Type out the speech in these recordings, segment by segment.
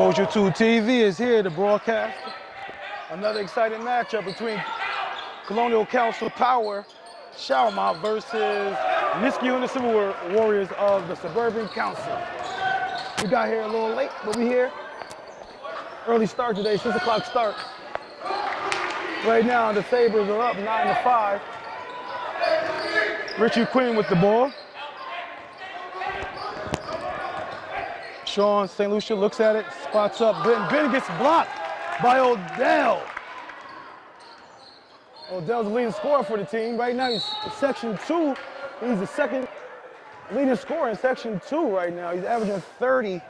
Mojo 2 TV is here to broadcast another exciting matchup between Colonial Council Power Schalmont versus Niskayuna Civil Warriors of the Suburban Council. We got here a little late, but we here. Early start today, 6 o'clock start. Right now, the Sabres are up 9-5. Richie Quinn with the ball. Sean St. Lucia looks at it, spots up. Ben gets blocked by Odell. Odell's the leading scorer for the team. Right now, he's in Section 2. He's the second leading scorer in Section 2 right now. He's averaging 30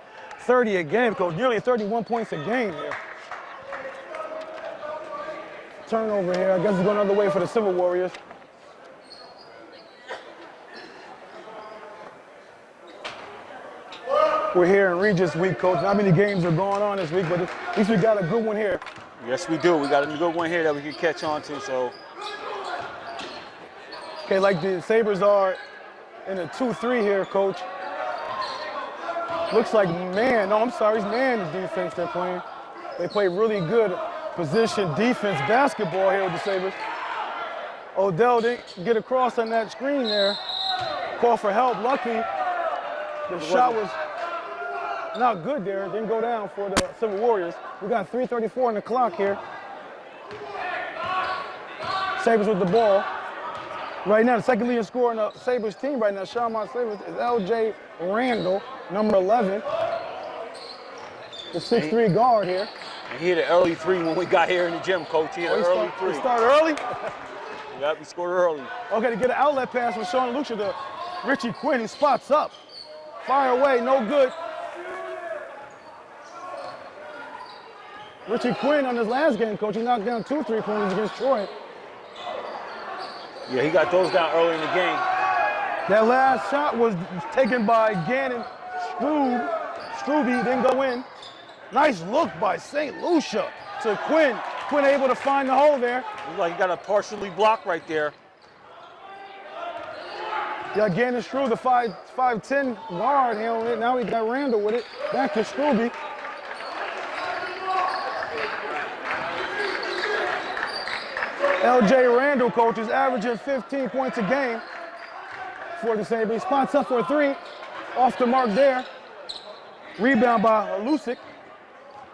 a game, Coach. Nearly 31 points a game here. Turnover here. I guess it's going another way for the Civil Warriors. We're here in Regis Week, Coach. Not many games are going on this week, but at least we got a good one here. Yes, we do. We got a good one here that we can catch on to, so. Okay, like the Sabres are in a 2-3 here, Coach. Looks like man defense they're playing. They play really good position defense basketball here with the Sabres. Odell didn't get across on that screen there. Call for help. Luckily, the shot was not good there. Didn't go down for the Civil Warriors. We got 3:34 on the clock here. Sabres with the ball. Right now, the second leading scorer in the Sabres team right now, Schalmont Sabres, is L.J. Randall, number 11. The 6'3" guard here. And he hit an early three when we got here in the gym, Coach. He hit an early three. He started early? Yep, he scored early. Okay, to get an outlet pass from Sean Lucia to Richie Quinn. He spots up. Fire away, no good. Richie Quinn on his last game, Coach, he knocked down 2 3-pointers against Troy. Yeah, he got those down early in the game. That last shot was taken by Gannon Struby, didn't go in. Nice look by St. Lucia to Quinn. Quinn able to find the hole there. Looks like he got a partially block right there. Yeah, Gannon Struby, the 5'10" guard handling it. Now he got Randall with it. Back to Struby. L.J. Randall, Coach, is averaging 15 points a game for the Sabres. Spots up for a 3. Off the mark there. Rebound by Lucic.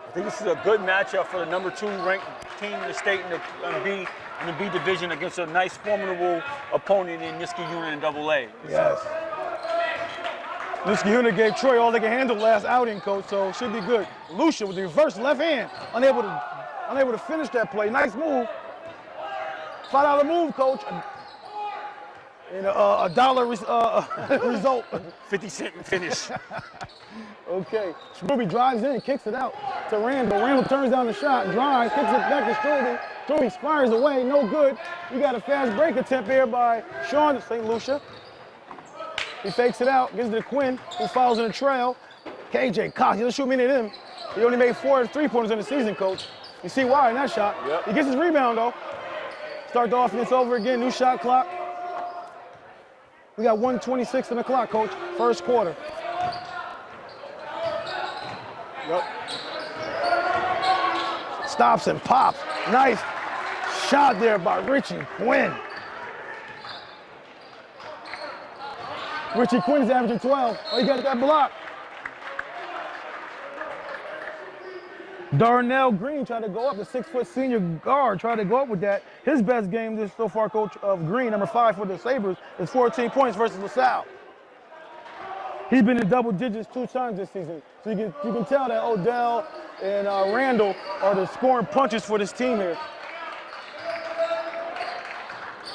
I think this is a good matchup for the number 2 ranked team in the state in the B division against a nice formidable opponent in Niskayuna in AA. Yes. Niskayuna gave Troy all they could handle last outing, Coach, so it should be good. Lucia with the reverse left hand, unable to finish that play. Nice move. $5 move, Coach. And a dollar result. 50-cent finish. Okay. Struby drives in, kicks it out to Randall. Randall turns down the shot, drives, kicks it back to Struby. Struby fires away, no good. You got a fast break attempt here by Sean St. Lucia. He fakes it out, gives it to Quinn, who follows in the trail. KJ Cox, he doesn't shoot many of them. He only made 4 3-pointers in the season, Coach. You see why in that shot. Yep. He gets his rebound, though. Start the offense over again, new shot clock. We got 1:26 on the clock, Coach, first quarter. Yep. Stops and pops. Nice shot there by Richie Quinn. Richie Quinn is averaging 12. Oh, he got that block. Darnell Green tried to go up, the 6-foot senior guard tried to go up with that. His best game this so far, Coach, of Green, number 5 for the Sabres, is 14 points versus LaSalle. He's been in double digits 2 times this season. So you can tell that Odell and Randall are the scoring punches for this team here.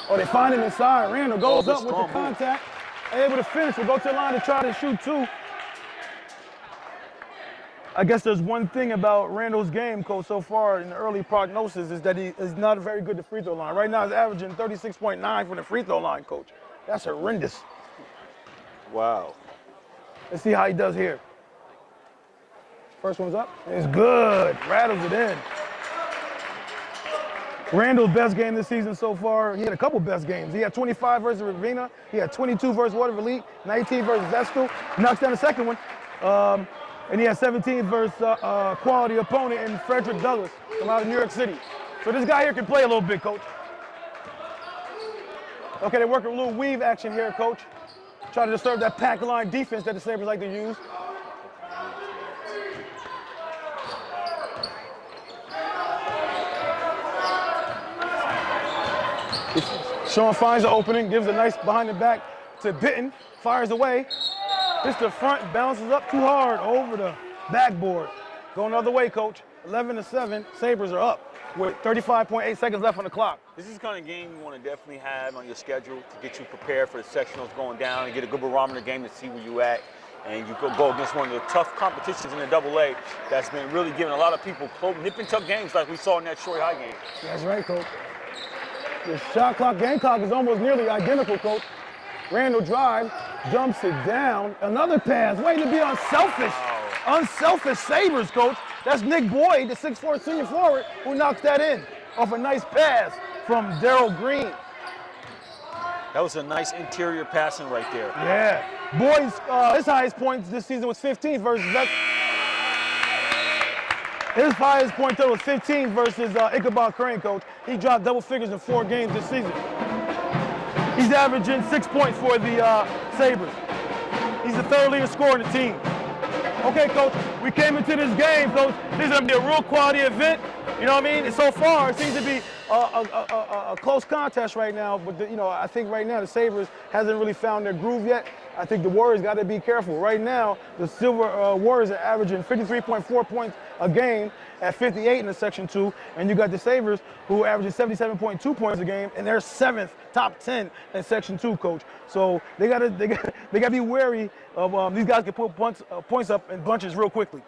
Oh, they find him inside. Randall goes up with the contact, able to finish. We'll go to the line to try to shoot 2. I guess there's one thing about Randall's game, Coach, so far in the early prognosis is that he is not very good at the free throw line. Right now, he's averaging 36.9 from the free throw line, Coach. That's horrendous. Wow. Let's see how he does here. First one's up. It's good. Rattles it in. Randall's best game this season so far, he had a couple best games. He had 25 versus Ravenna. He had 22 versus Waterville Elite, 19 versus Vestal. Knocks down the second one. And he has 17 versus quality opponent in Frederick Douglass from out of New York City. So this guy here can play a little bit, coach. Okay, they're working a little weave action here, coach. Try to disturb that pack line defense that the Sabres like to use. Sean finds the opening, gives a nice behind the back to Bitton, fires away. Hits the front, bounces up too hard over the backboard. Going the other way, coach. 11-7, Sabres are up with 35.8 seconds left on the clock. This is the kind of game you want to definitely have on your schedule to get you prepared for the sectionals going down and get a good barometer game to see where you at. And you could go against one of the tough competitions in the AA that's been really giving a lot of people nip and tuck games like we saw in that Troy High game. That's right, coach. The shot clock, game clock is almost nearly identical, coach. Randall drives, jumps it down. Another pass, waiting to be unselfish. Wow. Unselfish Sabres, coach. That's Nick Boyd, the 6'4" senior forward, who knocks that in off a nice pass from Darryl Green. That was a nice interior passing right there. Yeah. Boyd's, his highest points this season was 15 versus his highest point total was 15 versus Ichabod Crane, coach. He dropped double figures in 4 games this season. He's averaging 6 points for the Sabres. He's the 3rd leading scorer in the team. Okay, coach, we came into this game, coach. This is going to be a real quality event. You know what I mean? And so far, it seems to be a close contest right now. But, I think right now the Sabres hasn't really found their groove yet. I think the Warriors got to be careful. Right now, the Silver Warriors are averaging 53.4 points a game at 58 in the Section 2. And you got the Sabres who are averaging 77.2 points a game, and they're 7th, top 10 in Section 2, coach. So they got to be wary of these guys can put points up in bunches real quickly.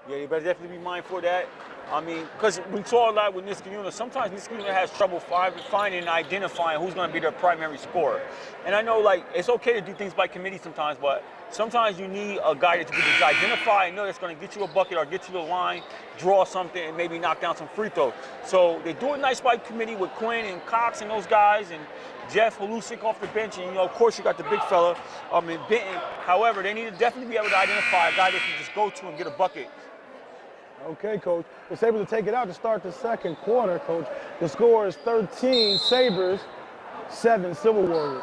Yeah, you better definitely be mindful of that. I mean, because we saw a lot with Niskayuna. Sometimes Niskayuna has trouble finding and identifying who's going to be their primary scorer. And I know, like, it's okay to do things by committee sometimes, but sometimes you need a guy that you can just identify and know that's going to get you a bucket or get you the line, draw something, and maybe knock down some free throws. So they do it nice by committee with Quinn and Cox and those guys, and Jeff Halusik off the bench, and of course you got the big fella, in Benton. However, they need to definitely be able to identify a guy they can just go to and get a bucket. Okay, coach. The Sabres will take it out to start the second quarter, coach. The score is 13 Sabres, 7 Silver Warriors.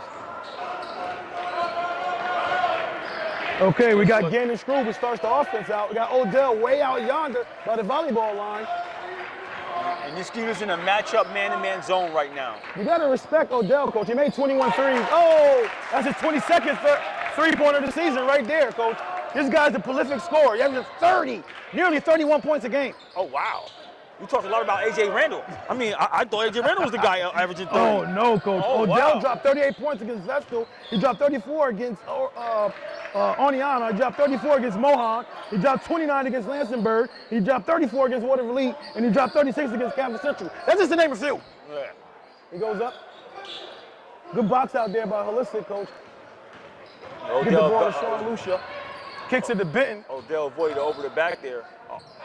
Okay, we got Gannon Scrooge who starts the offense out. We got Odell way out yonder by the volleyball line. And Niskayuna's in a matchup man-to-man zone right now. You got to respect Odell, coach. He made 21 threes. Oh, that's his 22nd three-pointer of the season right there, coach. This guy's a prolific scorer. He averages 30, nearly 31 points a game. Oh, wow. You talked a lot about A.J. Randall. I mean, I thought A.J. Randall was the guy averaging 30. Oh, no, coach. Oh, Odell wow. dropped 38 points against Vestal. He dropped 34 against Oniana. He dropped 34 against Mohawk. He dropped 29 against Lansingburg. He dropped 34 against Waterville Elite. And he dropped 36 against Capital Central. That's just to name a few. Yeah. He goes up. Good box out there by Holistic, coach. Odell, Get the ball to Sean Lucia. Kicks it to Benton. Odell avoided over the back there.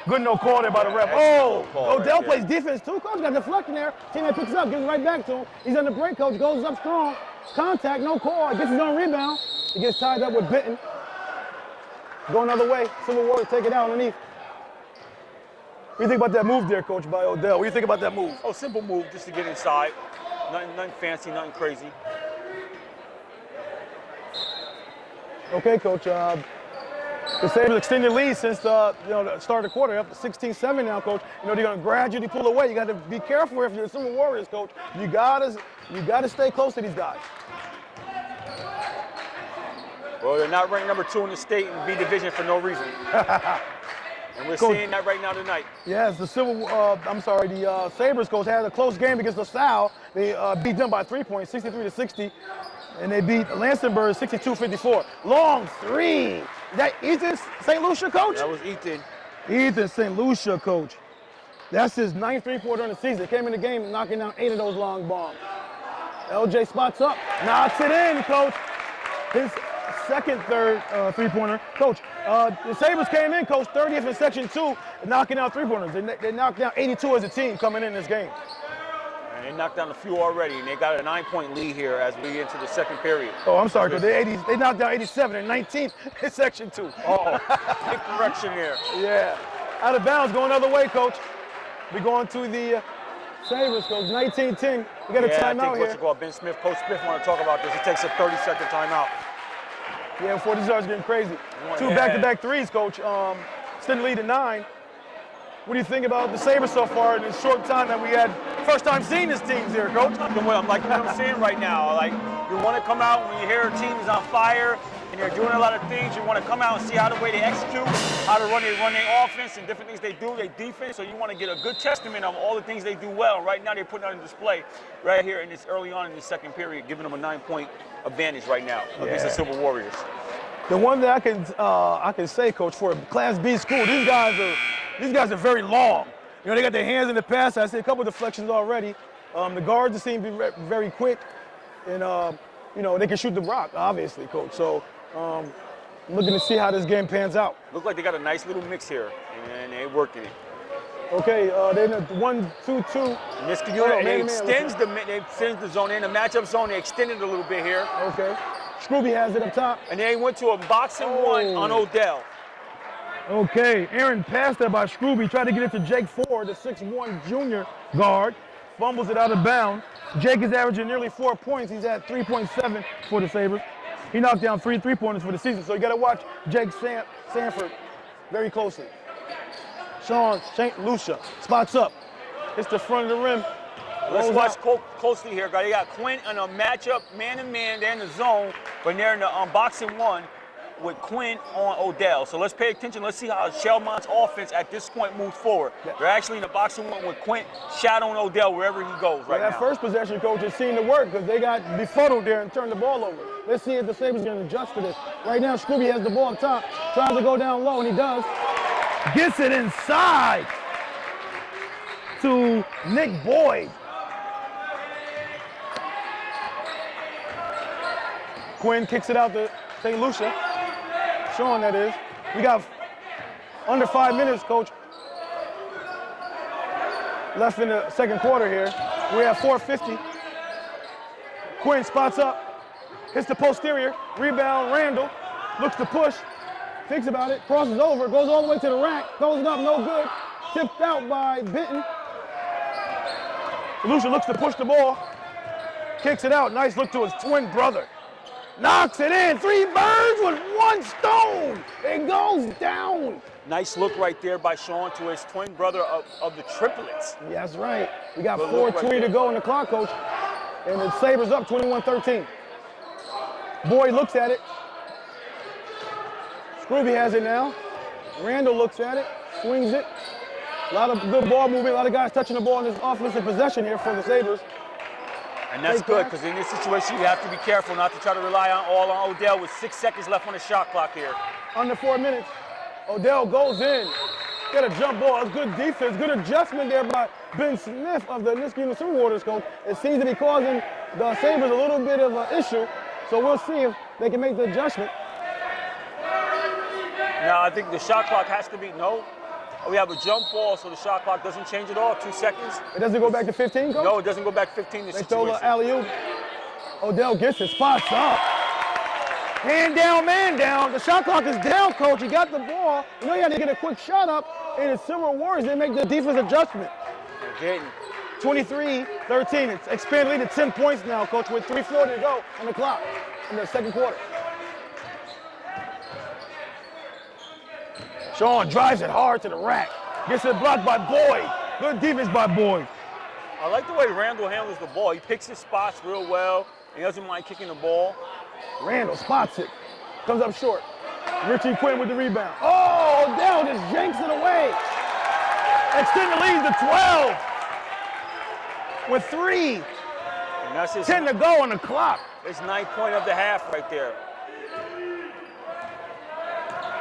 Good no call there by the ref. Oh, Odell right plays defense too. Coach got deflecting there. Teammate picks it up, gives it right back to him. He's on the break, coach. Goes up strong. Contact, no call. Gets his own rebound. He gets tied up with Benton. Go another way. Silver Warriors take it out underneath. What do you think about that move there, coach, by Odell? What do you think about that move? Oh, simple move just to get inside. Nothing fancy, nothing crazy. Okay, coach. The Sabres extended lead since the start of the quarter, up to 16-7 now, coach. They're going to gradually pull away. You got to be careful if you're the Silver Warriors, coach. You got to stay close to these guys. Well, they're not ranked number 2 in the state in B division for no reason. And we're seeing that right now tonight. Yes, the Sabres, coach, had a close game against LaSalle. They beat them by 3 points, 63-60. And they beat Lansingburg 62-54. Long three. Is that Ethan St. Lucia, coach? That was Ethan. Ethan St. Lucia, coach. That's his 9th three-pointer in the season. Came in the game knocking down 8 of those long bombs. LJ spots up, knocks it in, coach. His third three-pointer. Coach, the Sabres came in, coach, 30th in Section 2, knocking out three-pointers. They knocked down 82 as a team coming in this game. They knocked down a few already, and they got a 9-point lead here as we get into the second period. Oh, I'm sorry, Coach. They knocked down 87 and 19 in Section 2. Oh, big correction there. Yeah. Out of bounds, going the other way, Coach. We're going to the Sabres, Coach. 19-10. We got a timeout here. Ben Smith, Coach Smith want to talk about this. He takes a 30-second timeout. Yeah, before this starts getting crazy. 2 back-to-back threes, Coach. Extended lead to 9. What do you think about the Sabres so far in this short time that we had? First time seeing this team here, Coach. I'm like what I'm saying right now. Like, you want to come out when you hear a team is on fire and they're doing a lot of things. You want to come out and see how the way they execute, how to run their offense and different things they do, their defense. So you want to get a good testament of all the things they do well. Right now they're putting on display right here in this early on in the second period, giving them a 9-point advantage right now against the Silver Warriors. The one that I can say, Coach, for a Class B school, these guys are very long. You know, they got their hands in the pass. I see a couple of deflections already. The guards seem to be very quick, and you know, they can shoot the rock, obviously, Coach. So I'm looking to see how this game pans out. Look like they got a nice little mix here, and they're working it. Okay, they're in a 1-2-2. Niskayuna, they extend the zone. They're in the matchup zone. They extended a little bit here. Okay. Scrooby has it up top. And they went to a boxing one on Odell. Okay, Aaron passed that by Scrooby. Tried to get it to Jake Ford, the 6'1 junior guard. Fumbles it out of bounds. Jake is averaging nearly 4 points. He's at 3.7 for the Sabres. He knocked down 3 3-pointers for the season. So you got to watch Jake Sanford very closely. Sean St. Lucia spots up. It's the front of the rim. Let's watch closely here, guys. They got Quinn on a matchup, man-to-man. They're in the zone, but they're in the boxing one with Quinn on Odell. So let's pay attention. Let's see how Schalmont's offense at this point moves forward. They're actually in the boxing one with Quinn shadowing Odell wherever he goes right now. That first possession, Coach, has seemed to work because they got befuddled there and turned the ball over. Let's see if the Sabres can adjust to this. Right now, Scooby has the ball up top, tries to go down low, and he does. Gets it inside to Nick Boyd. Quinn kicks it out to St. Lucia. Sean, that is. We got under 5 minutes, Coach, left in the second quarter here. We're at 4:50. Quinn spots up, hits the posterior, rebound, Randall, looks to push, thinks about it, crosses over, goes all the way to the rack, goes it up, no good, tipped out by Benton. Lucia looks to push the ball, kicks it out, nice look to his twin brother. Knocks it in, 3 birds with 1 stone. It goes down. Nice look right there by Sean to his twin brother of the triplets. Yeah, that's right. We got 4:20 to go in the clock, Coach. And the Sabres up 21-13. Boyd looks at it. Scrooby has it now. Randall looks at it, swings it. A lot of good ball movement, a lot of guys touching the ball in this offensive possession here for the Sabres. And that's good, because in this situation, you have to be careful not to try to rely all on Odell with 6 seconds left on the shot clock here. Under 4 minutes. Odell goes in. Got a jump ball. That's good defense. Good adjustment there by Ben Smith of the Niskayuna Silver Warriors, Coach. It seems to be causing the Sabres a little bit of an issue. So we'll see if they can make the adjustment. Now, I think the shot clock has to be, we have a jump ball, so the shot clock doesn't change at all. 2 seconds. It doesn't go back to 15, Coach? No, it doesn't go back to 15. They throw the alley-oop. Odell gets it, spots up. Hand down, man down. The shot clock is down, Coach. He got the ball. You know you had to get a quick shot up. And the Silver Warriors, they make the defense adjustment. They didn't. 23-13. It's expanded lead to 10 points now, Coach, with 3:40 to go on the clock in the second quarter. Sean drives it hard to the rack. Gets it blocked by Boyd. Good defense by Boyd. I like the way Randall handles the ball. He picks his spots real well. He doesn't mind kicking the ball. Randall spots it. Comes up short. Richie Quinn with the rebound. Oh, Odell just yanks it away. Extended lead to 12. With 3. And that's his 10 to go on the clock. It's 9 point of the half right there.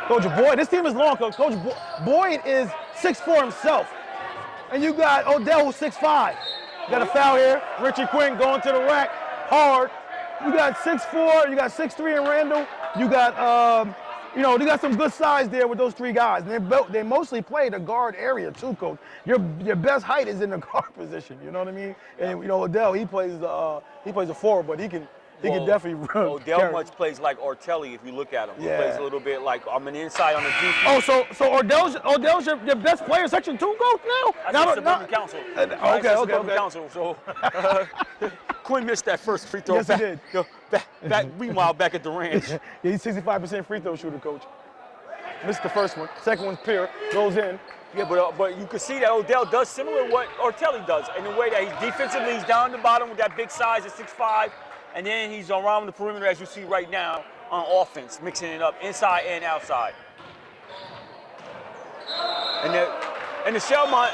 Coach Boyd, this team is long, Coach. Coach Boyd is 6'4" himself. And you got Odell who's 6'5". You got a foul here. Richie Quinn going to the rack hard. You got 6'4", you got 6'3" in Randall. You got you know, they got some good size there with those three guys. And they mostly play the guard area too, coach. Your best height is in the guard position. You know what I mean? And you know, Odell, he plays a forward, but he can definitely run. Odell much plays like Ortelli if you look at him. He Yeah. plays a little bit like I'm an inside on the defense. Oh, so Odell's your best player, section 2 coach now? That's Suburban Council. Okay. Council. So Quinn missed that first free throw. Yes, he did. Meanwhile, back at the ranch. Yeah, he's 65% free throw shooter, coach. Missed the first one. Second one's pure, goes in. Yeah, but you can see that Odell does similar to what Ortelli does in the way that he's defensively, he's down the bottom with that big size at 6'5", and then he's around the perimeter as you see right now on offense, mixing it up inside and outside. And the Schalmont.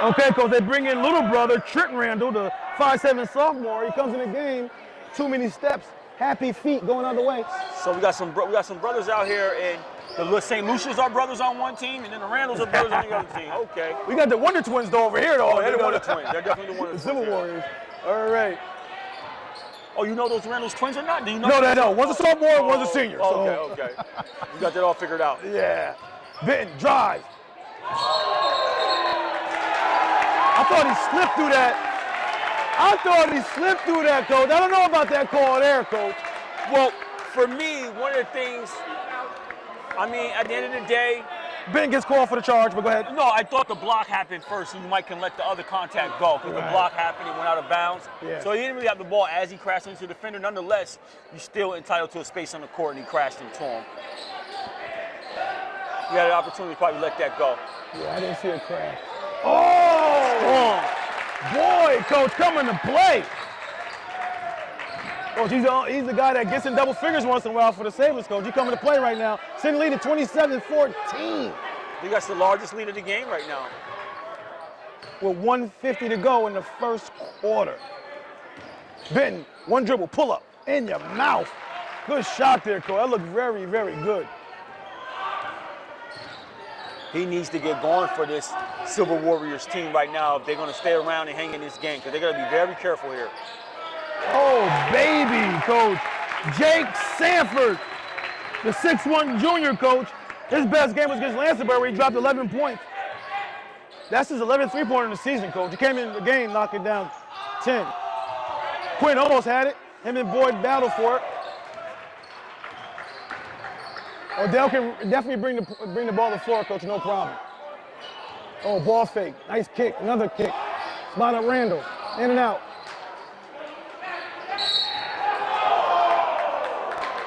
Okay, coach, they bring in little brother Trent Randall, the 5'7" sophomore. He comes in the game, too many steps, happy feet going out of the way. So we got some brothers out here, and the St. Lucia's are brothers on one team, and then the Randalls are brothers on the other team. Okay. We got the Wonder Twins though over here though. Oh, they're the Wonder Twins. They're definitely the Wonder The Twins. Civil Warriors. All right. Oh, you know those Randalls twins or not? Do you know? No. One's a sophomore, one's a senior. Okay. You got that all figured out. Yeah. Benton drives. I thought he slipped through that, coach. I don't know about that call there, coach. Well, for me, one of the things, I mean, at the end of the day, Benton gets called for the charge, but go ahead. no, I thought the block happened first, so you might can let the other contact go because the block happened, it went out of bounds. Yeah. So he didn't really have the ball as he crashed into the defender. Nonetheless, you're still entitled to a space on the court, and he crashed into him. You had an opportunity to probably let that go. Yeah, I didn't see a crash. Oh! Boy, coach, coming to play. Coach, he's the guy that gets in double figures once in a while for the Sabres, coach. He's coming to play right now. Sitting lead at 27-14. I think that's the largest lead of the game right now. With 1:50 to go in the first quarter. Benton, one dribble, pull up, in your mouth. Good shot there, coach. That looked very, very good. He needs to get going for this Silver Warriors team right now if they're going to stay around and hang in this game, because they're going to be very careful here. Oh, baby, coach. Jake Sanford, the 6'1" junior, coach. His best game was against Lansingburg where he dropped 11 points. That's his 11th three-pointer in the season, coach. He came in the game knocking down 10. Quinn almost had it. Him and Boyd battled for it. Odell can definitely bring the ball to the floor, coach, no problem. Oh, ball fake. Nice kick. Another kick. Spot up Randall. In and out.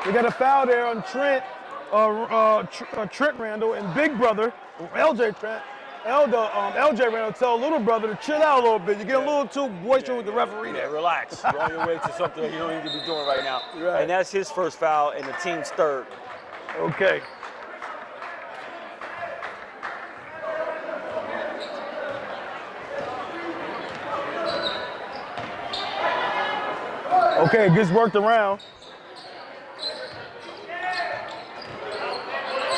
We got a foul there on Trent Randall and big brother, LJ Randall tell little brother to chill out a little bit. You get a little too boisterous with the referee there. Relax. You're on your way to something that you don't need to be doing right now. Right. And that's his first foul and the team's third. Okay. Okay, gets worked around.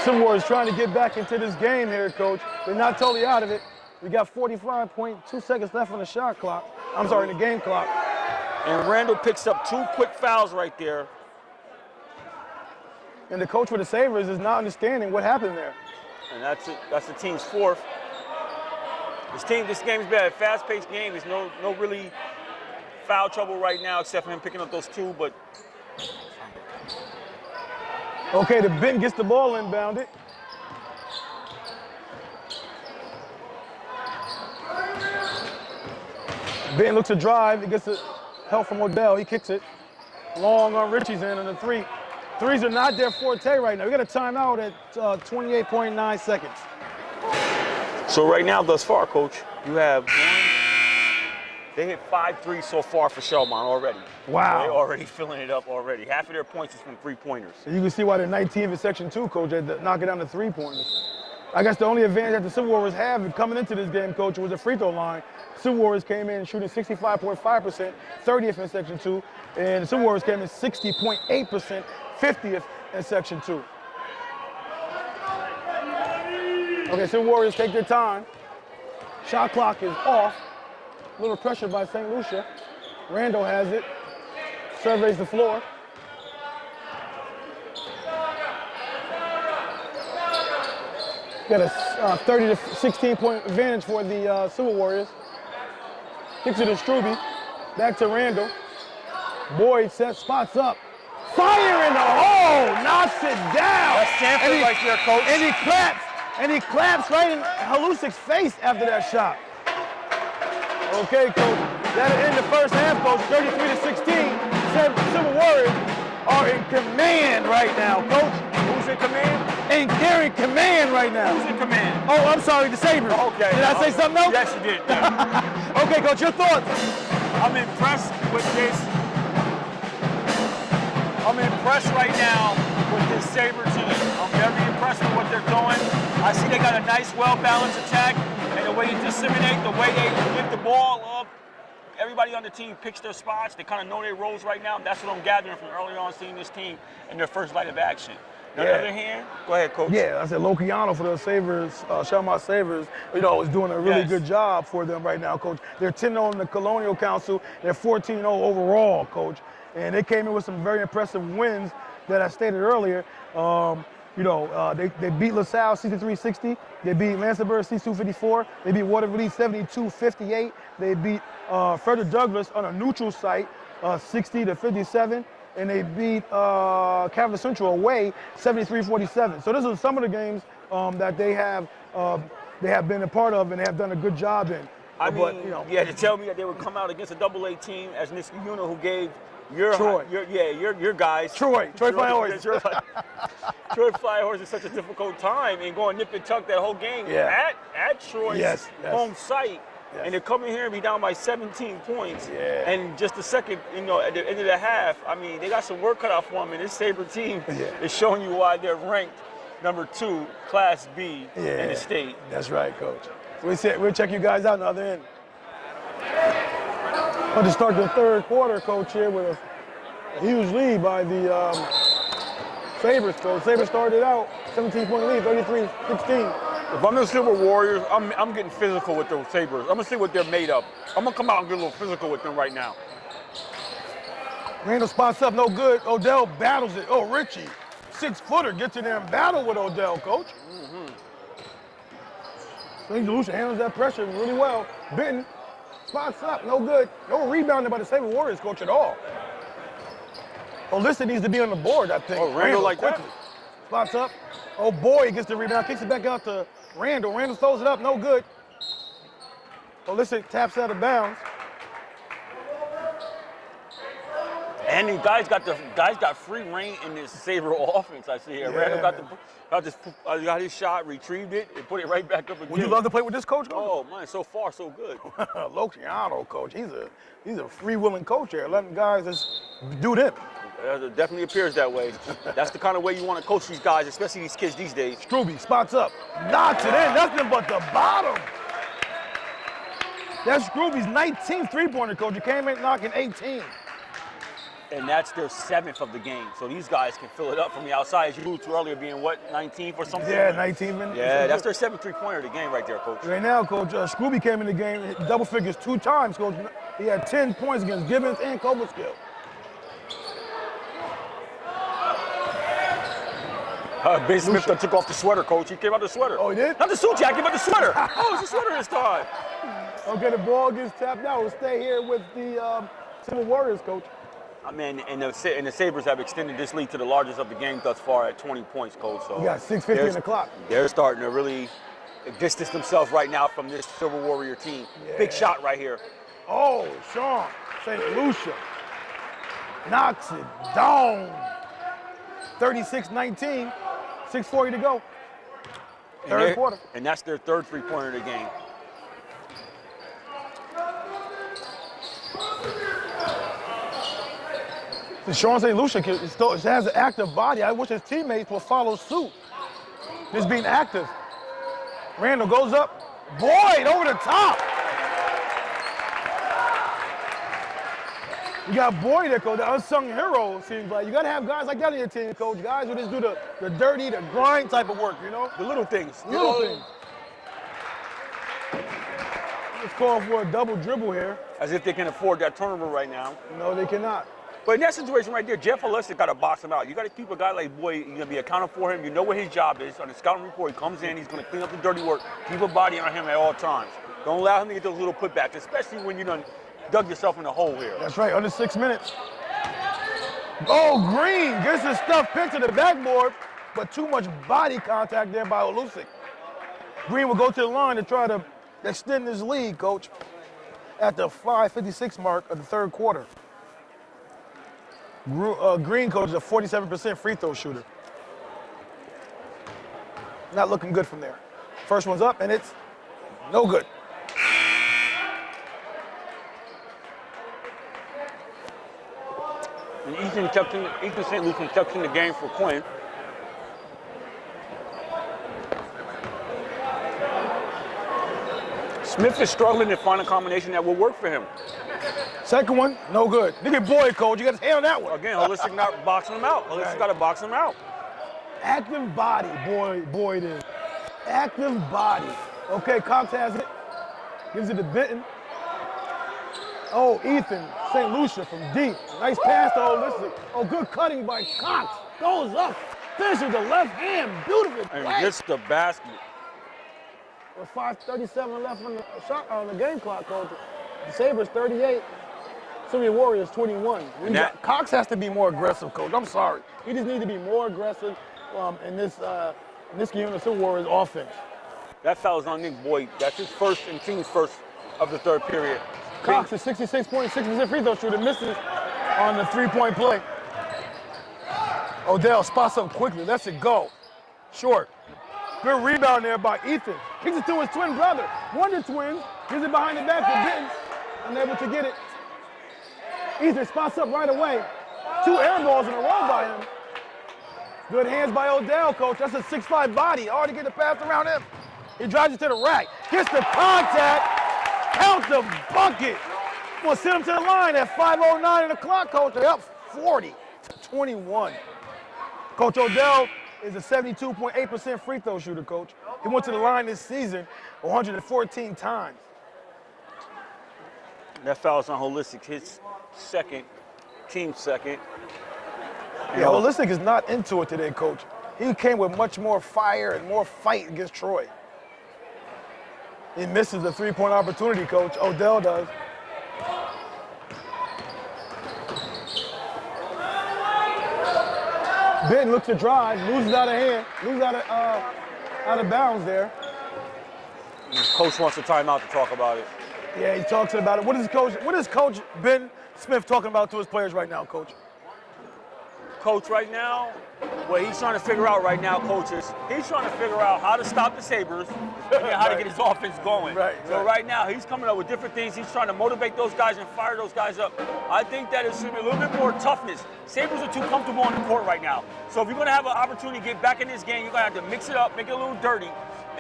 Civil War is trying to get back into this game here, coach. They're not totally out of it. We got 45.2 seconds left on the shot clock. I'm sorry, in the game clock. And Randall picks up 2 quick fouls right there. And the coach for the Sabres is not understanding what happened there. And that's it. That's the team's fourth. This game's been a fast-paced game. There's no really foul trouble right now, except for him picking up those 2. But okay, the Benton gets the ball inbounded. Benton looks to drive. He gets the help from Odell. He kicks it. Long on Richie's end on the 3. Threes are not their forte right now. We got a timeout at 28.9 seconds. so right now, thus far, Coach, you have they hit 5 threes so far for Schalmont already. Wow. So they're already filling it up already. Half of their points is from 3-pointers. And you can see why they're 19th in Section 2, coach, at knocking down the 3-pointers. I guess the only advantage that the Civil Warriors have coming into this game, coach, was the free throw line. Civil Warriors came in shooting 65.5%, 30th in Section 2, and the Civil Warriors came in 60.8%, 50th in Section 2. Okay, Civil Warriors take their time. Shot clock is off. A little pressure by St. Lucia. Randall has it. Surveys the floor. Got a 30 to 16 point advantage for the Silver Warriors. Kicks it to Struby. Back to Randall. Boyd sets spots up. Fire in the hole! Knocks it down! That's Sanford right there, coach. And he claps. And he claps right in Halusic's face after that shot. Okay, coach. That'll end the first half, coach. 33 to 16. Silver Warriors are in command right now, coach. Who's in command? And they're in command right now. Who's in command? Oh, I'm sorry, the Sabres. Okay. Did I say something else? Yes, you did. Yeah. Okay, coach, your thoughts? I'm impressed with this. I'm impressed right now with this Sabre team. I'm very impressed with what they're doing. I see they got a nice, well-balanced attack, and the way you disseminate, the way they lift the ball up. Everybody on the team picks their spots. They kind of know their roles right now. That's what I'm gathering from early on seeing this team in their first light of action. On the other hand, go ahead, coach. Yeah, I said Lokiano for the Sabres, Schalmont Sabres, is doing a really good job for them right now, coach. They're 10-0 in the Colonial Council. They're 14-0 overall, coach. And they came in with some very impressive wins that I stated earlier. They beat LaSalle 63-60. They beat Lansingburg 62-54. They beat Waterville 72-58. They beat Frederick Douglass on a neutral site 60-57. And they beat Capital Central away 73-47. So those are some of the games that they have been a part of and they have done a good job in. To tell me that they would come out against a AA team as Niskayuna, who gave your guys. Troy Flyhorse. Troy Flyhorse is such a difficult time and going nip and tuck that whole game at Troy's home site. Yes. And they're coming here and be down by 17 points. Yeah. And just a second, at the end of the half, they got some work cut out for them. And this Sabre team is showing you why they're ranked number 2, Class B in the state. That's right, coach. We'll check you guys out on the other end. About to start the third quarter, coach, here with a huge lead by the Sabres, coach. Sabres started out 17-point lead, 33-16. If I'm the Silver Warriors, I'm getting physical with those Sabres. I'm going to see what they're made of. I'm going to come out and get a little physical with them right now. Randall spots up, no good. Odell battles it. Oh, Richie, 6-footer, gets in there and battle with Odell, coach. St. Lucia handles that pressure really well. Benton spots up, no good. No rebounding by the Sabres Warriors, coach, at all. Alyssa needs to be on the board, I think. Oh, Randall like quickly. that? Spots up. Oh, boy, gets the rebound, kicks it back out to Randall. Randall throws it up, no good. Alyssa taps out of bounds. And the guys got free reign in this Sabre offense. I see here. Yeah, Randall got his shot, retrieved it, and put it right back up again. Would you love to play with this coach, coach? Oh man, so far so good. Lokiano, coach. He's a free-willing coach here, letting guys just do them. It definitely appears that way. That's the kind of way you want to coach these guys, especially these kids these days. Struby spots up, knocks it in, nothing but the bottom. That's Struby's 19th three-pointer, coach. He came in knocking 18. And that's their 7th of the game. So these guys can fill it up from the outside, as you alluded to earlier, being what, 19th or something? Yeah, 19 minutes. Yeah, that's their 7th three-pointer of the game right there, coach. Right now, coach, Struby came in the game, hit double figures 2 times, coach. He had 10 points against Gibbons and Cobleskill. Ben Smith took off the sweater, coach. He came out the sweater. Oh, he did? Not the suit jacket, but the sweater. Oh, it's the sweater this time. Okay, the ball gets tapped out. We'll stay here with the Silver Warriors, coach. And the Sabres have extended this lead to the largest of the game thus far at 20 points, coach. So you got 6:50 in the clock. They're starting to really distance themselves right now from this Silver Warrior team. Yeah. Big shot right here. Oh, Sean, St. Lucia knocks it down. 36-19, 6:40 to go. Third quarter. And that's their 3rd three-pointer of the game. Sean St. Lucia has an active body. I wish his teammates would follow suit. Just being active. Randall goes up. Boyd over the top. You got Boyd there, coach, the unsung hero, seems like. You got to have guys like that on your team, coach. Guys who just do the dirty, the grind type of work, you know? The little things. Little things. Let's call for a double dribble here. As if they can afford that turnover right now. No, they cannot. But in that situation right there, Jeff Holistic got to box him out. You got to keep a guy like Boyd. You're gonna be accountable for him. You know what his job is. On the scouting report, he comes in. He's gonna clean up the dirty work. Keep a body on him at all times. Don't allow him to get those little putbacks, especially when you done dug yourself in a hole here. That's right. Under 6 minutes. Oh, Green gets his stuff picked to the backboard, but too much body contact there by Holistic. Green will go to the line to try to extend his lead, Coach, at the 5:56 mark of the third quarter. Green, Coach, is a 47% free throw shooter. Not looking good from there. First one's up, and it's no good. And Ethan St. Lucie kept in the game for Quinn. Smith is struggling to find a combination that will work for him. Second one, no good. Look at Boyd, Coach. You got his hand on that one. Again, Holistic not boxing him out. Holistic got to box him out. Active body, Boyd is. Active body. Okay, Cox has it. Gives it to Benton. Oh, Ethan St. Lucie from deep. Nice pass to Holistic. Oh, good cutting by Cox. Goes up. Finishes the left hand. Beautiful play. And gets the basket. With 5:37 left on the game clock, Coach. The Sabres 38. Sylvia Warriors 21. Cox has to be more aggressive, Coach. I'm sorry. He just needs to be more aggressive in this Niskayuna Silver Warriors offense. That foul's on Nick Boyd. That's his first and team's first of the third period. Cox is 66.6% free throw shooter, misses on the three-point play. Odell spots up quickly, lets it go. Short. Good rebound there by Ethan. Kicks it to his twin brother. Wonder Twins. Gives it behind the back for Benton. Unable to get it. Ethan spots up right away. 2 air balls in a row by him. Good hands by Odell, Coach. That's a 6'5" body. Hard to get the pass around him. He drives it to the rack. Gets the contact. Counts the bucket. We'll send him to the line at 5:09 on the clock, Coach. They're up 40-21. Coach Odell is a 72.8% free throw shooter, Coach. He went to the line this season 114 times. That foul's on Holistic, his second, team second. Yeah, Holistic is not into it today, Coach. He came with much more fire and more fight against Troy. He misses the three-point opportunity, Coach. Odell does. Benton looks to drive, loses out of hand, loses out of bounds there. Coach wants a timeout to talk about it. Yeah, he talks about it. What is Coach Ben Smith talking about to his players right now, Coach? Coach, right now, what he's trying to figure out right now, coaches, he's trying to figure out how to stop the Sabres and how to get his offense going. So right now, he's coming up with different things. He's trying to motivate those guys and fire those guys up. I think that it's a little bit more toughness. Sabres are too comfortable on the court right now. So if you're going to have an opportunity to get back in this game, you're going to have to mix it up, make it a little dirty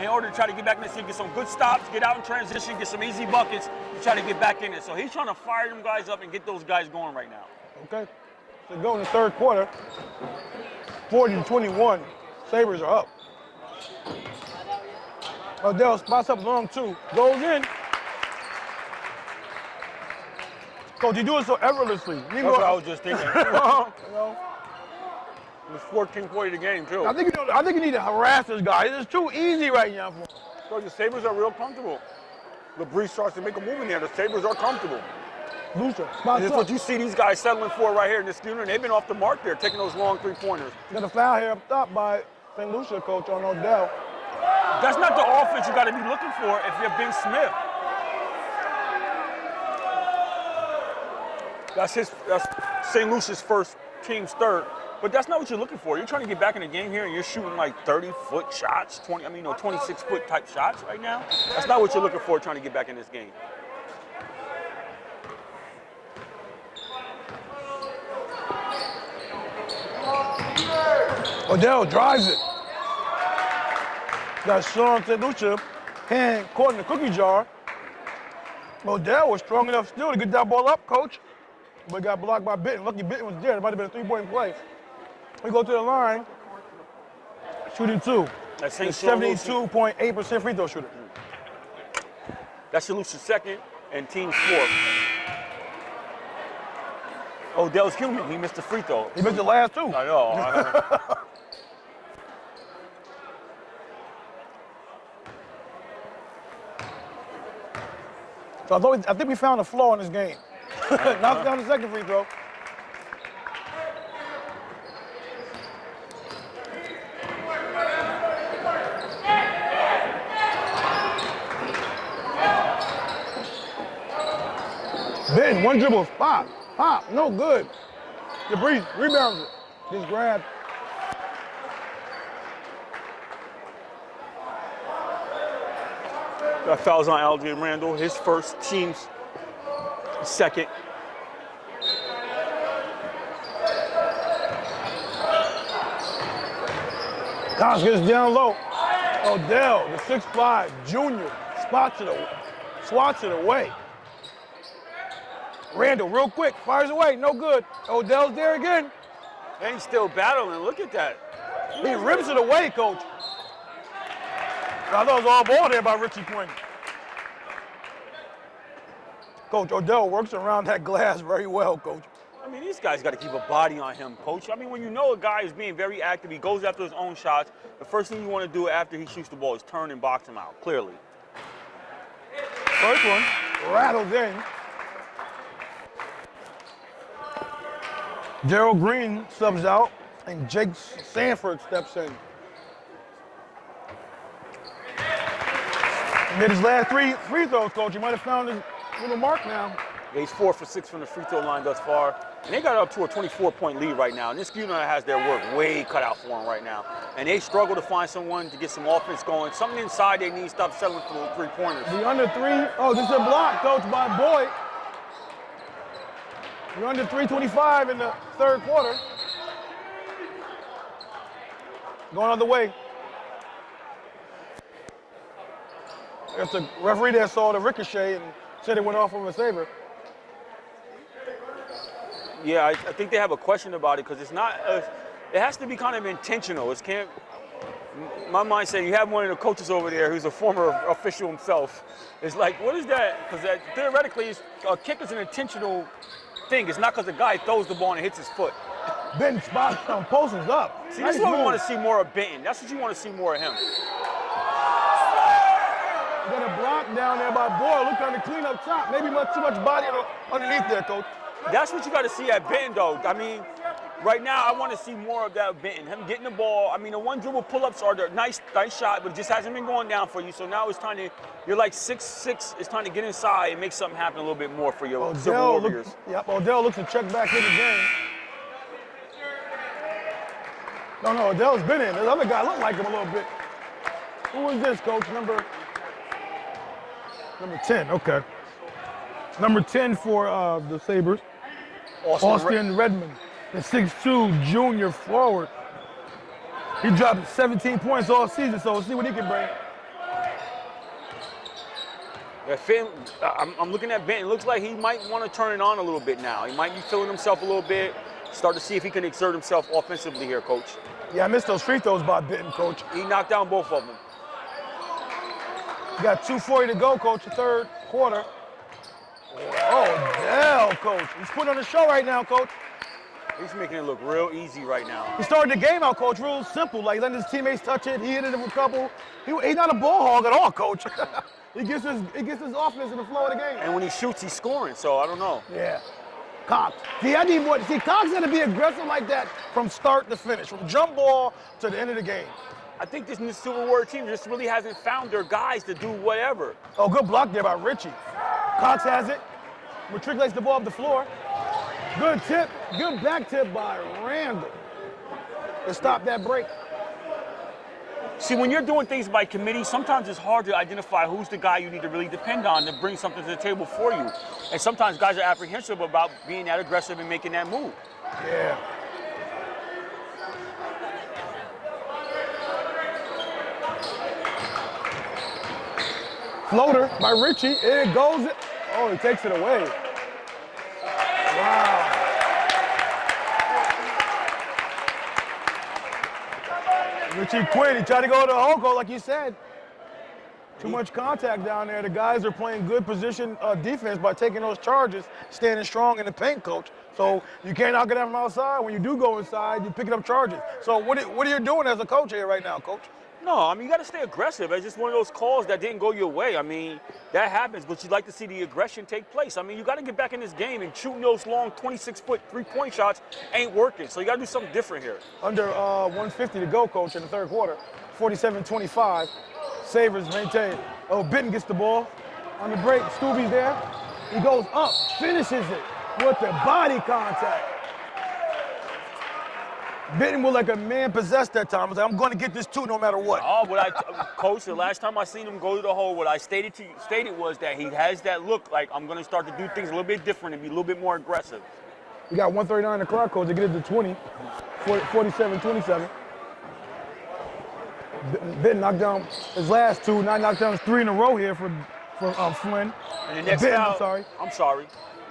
in order to try to get back in this game, get some good stops, get out in transition, get some easy buckets, and try to get back in it. So he's trying to fire them guys up and get those guys going right now. Okay. So go in the third quarter, 40-21. Sabres are up. Odell spots up long two, goes in. Coach, you do it so effortlessly. That's what I was just thinking. It was 14-40 the game too. I think you need to harass this guy. It's too easy right now for him. So the Sabres are real comfortable. LeBrie starts to make a move in there. The Sabres are comfortable. Lucia, spots This is up. what you see these guys settling for right here in this unit. They've been off the mark there, taking those long three-pointers. Got a foul here up top by St. Lucia, Coach, on Odell. That's not the offense you got to be looking for if you're Ben Smith. That's St. Lucia's first, team's third. But that's not what you're looking for. You're trying to get back in the game here and you're shooting like 30-foot shots, 26-foot type shots right now. That's not what you're looking for trying to get back in this game. Odell drives it. Got Sean St. Lucia hand caught in the cookie jar. Odell was strong enough still to get that ball up, Coach. But got blocked by Benton. Lucky Benton was there. It might have been a three-point play. We go to the line, shooting two. That's 72.8% free throw shooter. That's St. Lucia's second and team's fourth. Odell's human. He missed the free throw. He missed the last two. I know. So I think we found a flaw in this game. Knocks down the second free throw. Ben, one dribble, pop, no good. Debris, rebounds it. Just grab. Got fouls on Alden Randall, his first, team's second. Cox gets down low. Odell, the 6'5", junior, swats it away. Randall, real quick, fires away, no good. Odell's there again. And he's still battling, look at that. He rips it away, coach. I thought it was all ball there by Richie Quinn. Coach, Odell works around that glass very well, coach. I mean, these guys got to keep a body on him, coach. I mean, when you know a guy is being very active, he goes after his own shots, the first thing you want to do after he shoots the ball is turn and box him out, clearly. First one, rattles in. Gerald Green subs out, and Jake Sanford steps in. He made his last three free throws, coach. He might have found his little mark now. Yeah, he's 4 for 6 from the free throw line thus far. And they got up to a 24-point lead right now. Niskayuna has their work way cut out for them right now. And they struggle to find someone to get some offense going. Something inside they need to stop settling for the three-pointers. The under three, this is a block, coach, by Boyd. You're under 3:25 in the third quarter. Going on the way. It's a referee that saw the ricochet and said it went off of a Sabre. Yeah, I think they have a question about it because it's not. It has to be kind of intentional. It can't. My mind said you have one of the coaches over there who's a former official himself. It's like, what is that? Because theoretically, a kick is an intentional thing. It's not because the guy throws the ball and hits his foot. Benton spot posters up. See, this is what we want to see more of Benton. That's what you want to see more of him. You got a block down there by Boyle. Look on the clean up top. Maybe too much body underneath there, coach. That's what you got to see at Benton, though. I mean, right now, I want to see more of that Benton. Him getting the ball. I mean, the one dribble pull-ups are the nice shot, but it just hasn't been going down for you. So now it's time to, you're like 6'6". It's time to get inside and make something happen a little bit more for your Silver Warriors. Odell looks to check back in the game. No, Odell's been in. The other guy looked like him a little bit. Who is this, coach? Number 10, okay. Number 10 for the Sabres. Austin Redmond, the 6'2" junior forward. He dropped 17 points all season, so we'll see what he can bring. Yeah, I'm looking at Benton. It looks like he might want to turn it on a little bit now. He might be feeling himself a little bit. Start to see if he can exert himself offensively here, coach. Yeah, I missed those free throws by Benton, coach. He knocked down both of them. You got 2:40 to go, coach, the third quarter. Odell, coach. He's putting on the show right now, coach. He's making it look real easy right now. He started the game out, coach, real simple. Like letting his teammates touch it. He hit it a couple. He's not a ball hog at all, coach. he gets his offense in the flow of the game. And when he shoots, he's scoring. So I don't know. Yeah. Cox. See, I need more. See, Cox got to be aggressive like that from start to finish, from jump ball to the end of the game. I think this new Silver Warrior team just really hasn't found their guys to do whatever. Oh, good block there by Richie. Cox has it. Matriculates the ball up the floor. Good tip. Good back tip by Randall to stop that break. See, when you're doing things by committee, sometimes it's hard to identify who's the guy you need to really depend on to bring something to the table for you. And sometimes guys are apprehensive about being that aggressive and making that move. Yeah. Floater by Richie. It goes. Oh, he takes it away. Wow. Richie Quinn, he tried to go to the hole goal like you said. Too much contact down there. The guys are playing good position defense by taking those charges, standing strong in the paint, coach. So you can't knock it out from outside. When you do go inside, you're picking up charges. So what are you doing as a coach here right now, Coach? No, I mean, you got to stay aggressive. It's just one of those calls that didn't go your way. I mean, that happens, but you'd like to see the aggression take place. I mean, you got to get back in this game, and shooting those long 26-foot three-point shots ain't working. So you got to do something different here. Under 150 to go, Coach, in the third quarter. 47-25. Sabres maintain. Oh, Benton gets the ball on the break. Stubby's there. He goes up, finishes it with the body contact. Benton was like a man possessed that time. I was like, I'm going to get this too, no matter what. Oh, Coach, the last time I seen him go to the hole, what I stated was that he has that look like I'm going to start to do things a little bit different and be a little bit more aggressive. We got 139 on the clock, Coach, to get it to 20, 47-27. Benton knocked down his last two, now knocked down his three in a row here for Flynn. And the next Benton, foul, I'm sorry.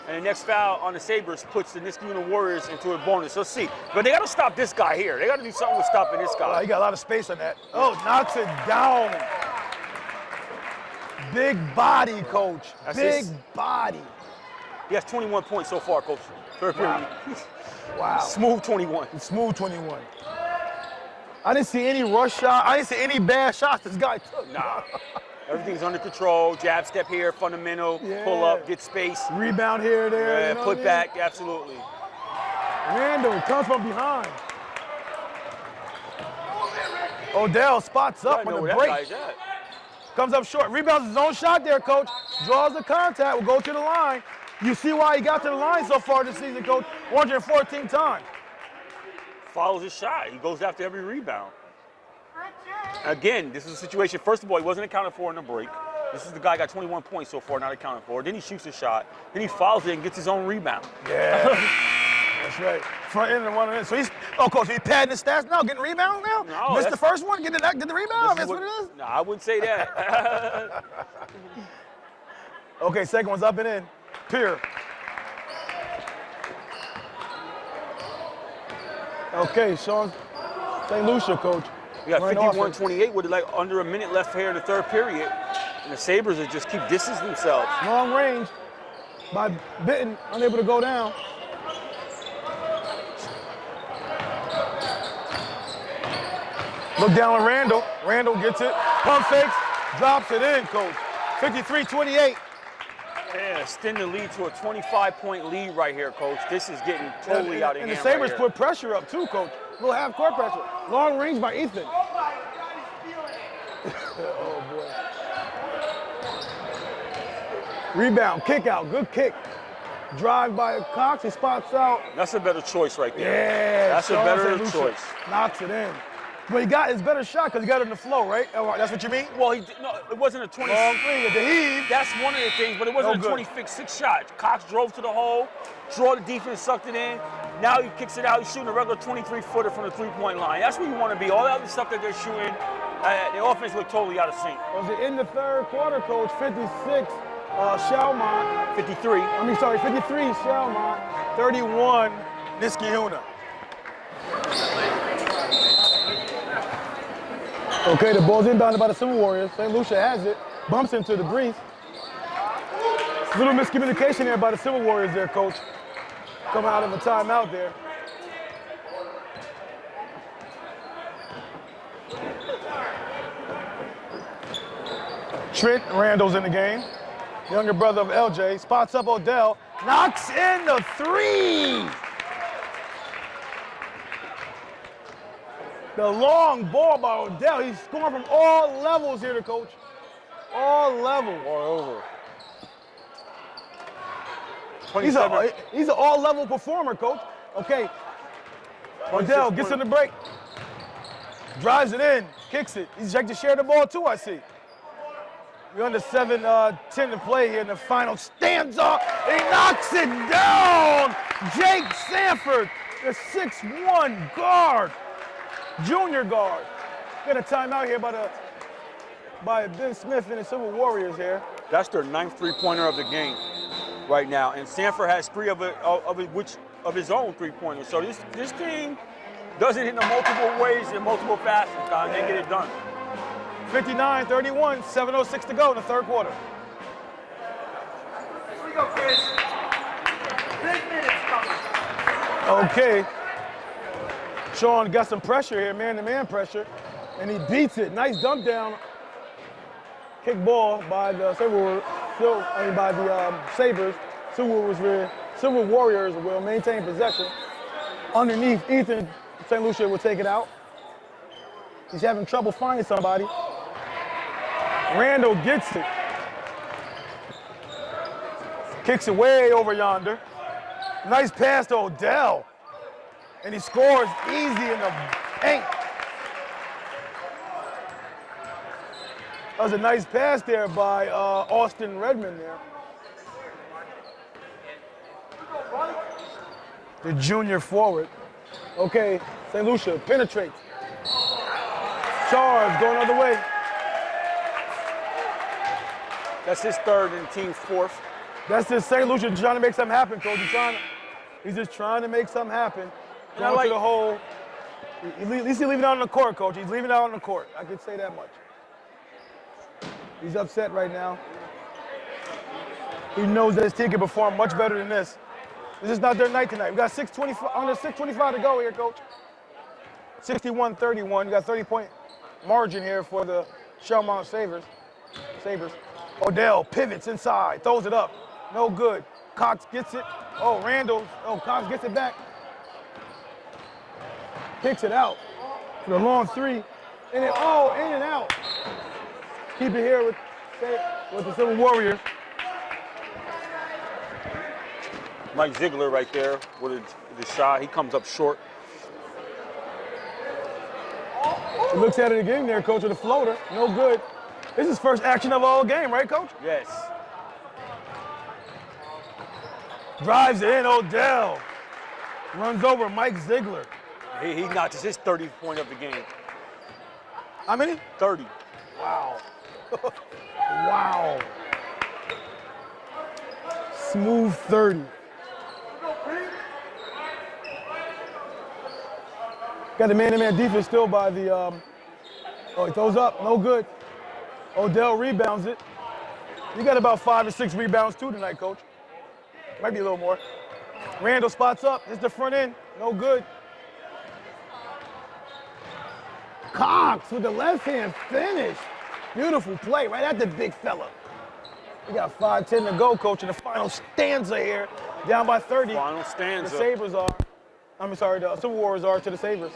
And the next foul on the Sabres puts the Niskayuna Warriors into a bonus. Let's see. But they got to stop this guy here. They got to do something with stopping this guy. He got a lot of space on that. Oh, knocks it down. Big body, Coach. Big body. He has 21 points so far, Coach. Third period. Wow. Smooth 21. Smooth 21. I didn't see any rush shot. I didn't see any bad shots this guy took. Nah. Everything's under control. Jab step here, fundamental, pull up, get space. Rebound here, there. Yeah, you know put back, absolutely. Randall comes from behind. Odell spots up on the break. Comes up short. Rebounds his own shot there, Coach. Draws the contact, will go to the line. You see why he got to the line so far this season, Coach. 114 times. Follows his shot. He goes after every rebound. Again, this is a situation, first of all, he wasn't accounted for in the break. This is the guy got 21 points so far, not accounted for. Then he shoots a shot. Then he fouls it and gets his own rebound. Yeah, that's right. Front end and one end. So Coach, he's padding his stats now, getting rebounds now? No, missed the first one, get the rebound? That's what it is? No, I wouldn't say that. Okay, second one's up and in. Pier. Okay, Sean St. Lucia, Coach. We got 51-28 with like under a minute left here in the third period. And the Sabres are just keep distancing themselves. Long range by Benton, unable to go down. Look down on Randall. Randall gets it. Pump fakes, drops it in, Coach. 53-28. Yeah, extend the lead to a 25-point lead right here, Coach. This is getting totally out of hand. And the Sabres right put pressure up too, Coach. A little half-court pressure. Long range by Ethan. Oh, boy. Rebound, kick out, good kick. Drive by Cox, he spots out. That's a better choice right there. Yeah, that's a better choice. Knocks it in. But he got his better shot because he got it in the flow, right? That's what you mean? Well, no, it wasn't a 20. Long three at the heave. That's one of the things, but it wasn't a 26 shot. Cox drove to the hole, draw the defense, sucked it in. Now he kicks it out. He's shooting a regular 23-footer from the three-point line. That's where you want to be. All that other stuff that they're shooting, the offense looked totally out of sync. Was it in the third quarter, Coach? 56, Schalmont. 53. 53, Schalmont. 31, Niskayuna. Okay, the ball's inbounded by the Silver Warriors. St. Lucia has it, bumps into the breeze. Little miscommunication there by the Silver Warriors there, Coach. Coming out of a timeout there. Trent Randall's in the game. Younger brother of LJ, spots up Odell, knocks in the three. The long ball by Odell. He's scoring from all levels here, the coach. All levels. All over. He's an all-level performer, Coach. Okay. Odell gets in the break. Drives it in. Kicks it. He's like to share the ball, too, I see. We're under 7-10 to play here in the final. Stands up. He knocks it down. Jake Sanford, the 6'1 guard. Junior guard. Get a timeout here by Ben Smith and the Silver Warriors here. That's their 9th three-pointer of the game right now, and Sanford has 3 of his own three-pointers. So this team does it in multiple ways, in multiple facets, guys. They get it done. 59-31, 7:06 to go in the third quarter. Here we go, Chris. Big minutes coming. Okay. Sean got some pressure here, man-to-man pressure, and he beats it. Nice dump down. Kick ball by the Sabres. Silver Warriors will maintain possession. Underneath, Ethan, St. Lucia will take it out. He's having trouble finding somebody. Randall gets it. Kicks it way over yonder. Nice pass to Odell. And he scores easy in the paint. That was a nice pass there by Austin Redmond there. The junior forward. Okay, St. Lucia penetrates. Charge, going the other way. That's his third and team's fourth. That's just St. Lucia trying to make something happen, Coach. He's just trying to make something happen. Going to the hole. At least he's leaving it out on the court, Coach. He's leaving it out on the court. I can say that much. He's upset right now. He knows that his team can perform much better than this. This is not their night tonight. We got 6:25 under 6:25 to go here, Coach. 61-31. You got 30-point margin here for the Schalmont Sabres. Odell pivots inside, throws it up. No good. Cox gets it. Oh, Randall. Oh, Cox gets it back. Kicks it out for the long three. In and out. Keep it here with the Silver Warriors. Mike Ziegler right there with the shot. He comes up short. He looks at it again there, Coach, with a floater. No good. This is first action of all game, right, Coach? Yes. Drives it in, Odell. Runs over Mike Ziegler. He notches his 30th point of the game. How many? 30. Wow. Wow. Smooth 30. Got the man-to-man defense still by the, he throws up, no good. Odell rebounds it. You got about 5 or 6 rebounds too tonight, Coach. Might be a little more. Randall spots up, hits the front end, no good. Cox with the left hand finish. Beautiful play right at the big fella. We got 5:10 to go, Coach, in the final stanza here. Down by 30. Final stanza. The Sabres are. The Silver Warriors are to the Sabres.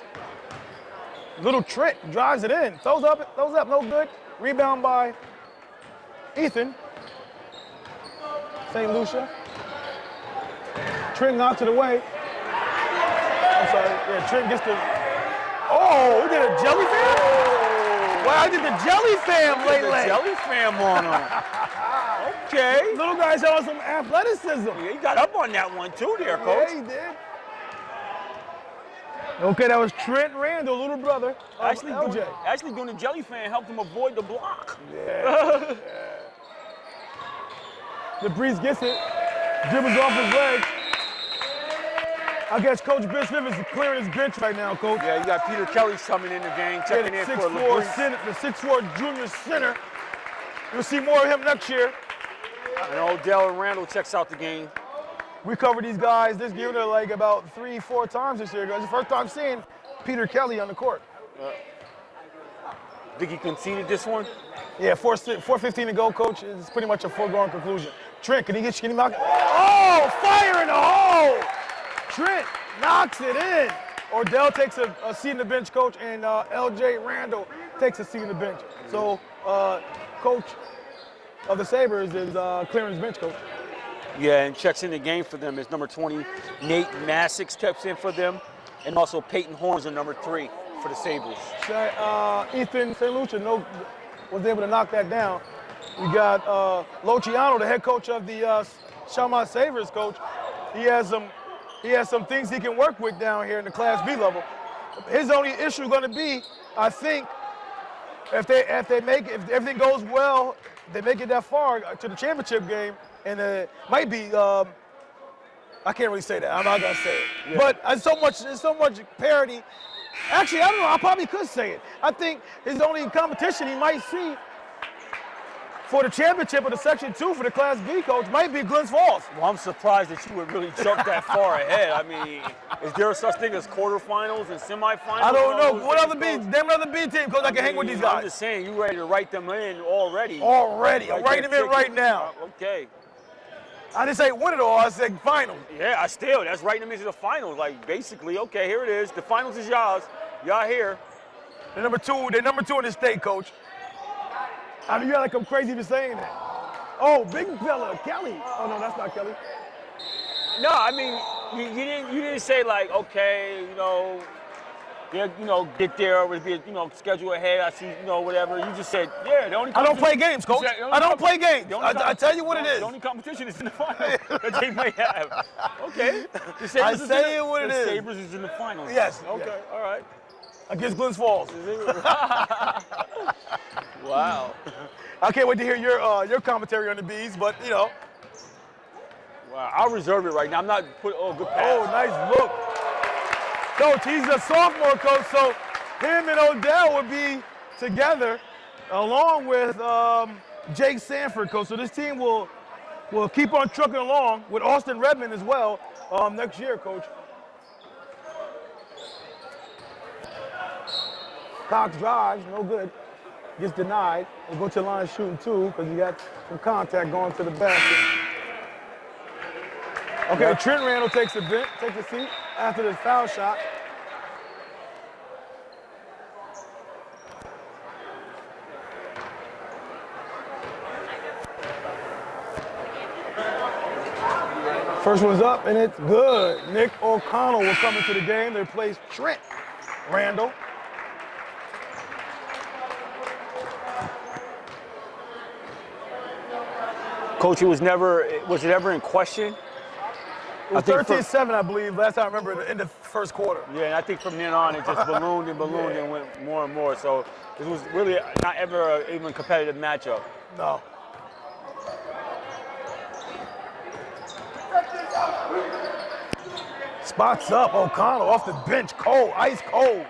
Little trick, drives it in. Throws up, no good. Rebound by Ethan. St. Lucia. Trent knocks it away. Trent gets the. Oh, we did a jelly fam? Wow, I did the jelly fam lately. The jelly fam on him. Okay. Little guy's showing some athleticism. Yeah, he got up on that one too there, Coach. Yeah, he did. Okay, that was Trent Randall, little brother of LJ. Actually doing the jelly fan helped him avoid the block. Yeah. The Breeze gets it, dribbles off his leg. I guess Coach Vince Vivens is clearing his bench right now, Coach. Yeah, you got Peter Kelly coming in the game, checking in for the 6'4" junior center. You'll see more of him next year. And Odell and Randall checks out the game. We covered these guys this year like about 3-4 times this year. It's the first time seeing Peter Kelly on the court. Think he conceded this one? Yeah, 4:15 to go, Coach. It's pretty much a foregone conclusion. Trent, can he knock it? Oh, fire in the hole! Trent knocks it in. Odell takes a seat in the bench, Coach, and LJ Randall takes a seat in the bench. So, Coach of the Sabres is clearing his bench, Coach. Yeah, and checks in the game for them is number 20, Nate Massick steps in for them, and also Peyton Horns in number 3 for the Sabres. Ethan St. Lucia was able to knock that down. We got Luciano, the head coach of the Schalmont Sabres, Coach. He has some things he can work with down here in the Class B level. His only issue is going to be, I think, if everything goes well, they make it that far to the championship game, and it might be. I can't really say that. I'm not gonna say it. Yeah. But there's so much parity. Actually, I don't know. I probably could say it. I think his only competition he might see for the championship of the Section 2 for the Class B, coach, might be Glens Falls. Well, I'm surprised that you would really jump that far ahead. I mean, is there such thing as quarterfinals and semifinals? I don't know. What other B? B? Them other B team, coach, I can hang with these guys. I'm just saying, you ready to write them in already. Already. I'm writing them in right now. Okay. I didn't say win it all, I said finals. Yeah, that's writing them into the finals. Like, basically, okay, here it is. The finals is y'all's. Y'all here. They're number two in the state, coach. I mean, you gotta come crazy for saying that. Oh, big fella, Kelly. Oh no, that's not Kelly. No, I mean, you didn't say like, okay, get there, would be schedule ahead. I see, whatever. You just said, yeah. The only I don't play games, coach. I don't play games. I tell you what it is. The only competition is in the finals that they may have. Okay. I say it what it is. The Sabres is in the finals. Yes. Okay. Yes. All right. Against Glens Falls. Wow. I can't wait to hear your commentary on the Bees, but Wow. I'll reserve it right now. I'm not good pass. Oh, nice look. Coach, he's a sophomore coach, so him and Odell would be together along with Jake Sanford, coach. So this team will keep on trucking along with Austin Redmond as well next year, coach. Cox drives, no good. Gets denied. We'll go to the line shooting two because you got some contact going to the basket. Okay, Trent Randall takes a seat after this foul shot. First one's up and it's good. Nick O'Connell will come into the game to replace Trent Randall. Coach, was it ever in question? It was 13-7, I believe, last time I remember, in the first quarter. Yeah, and I think from then on, it just ballooned and went more and more. So it was really not ever an even competitive matchup. No. Spots up, O'Connell off the bench, cold, ice cold.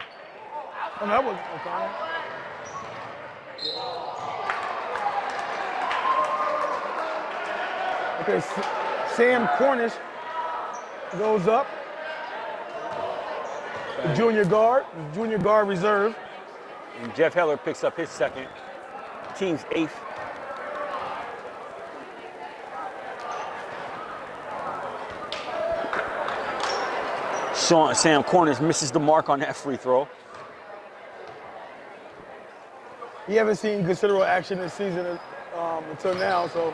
Oh, that was O'Connell. Okay, Sam Cornish goes up. The junior guard reserve. And Jeff Heller picks up his second, team's eighth. Sam Cornish misses the mark on that free throw. You haven't seen considerable action this season until now, so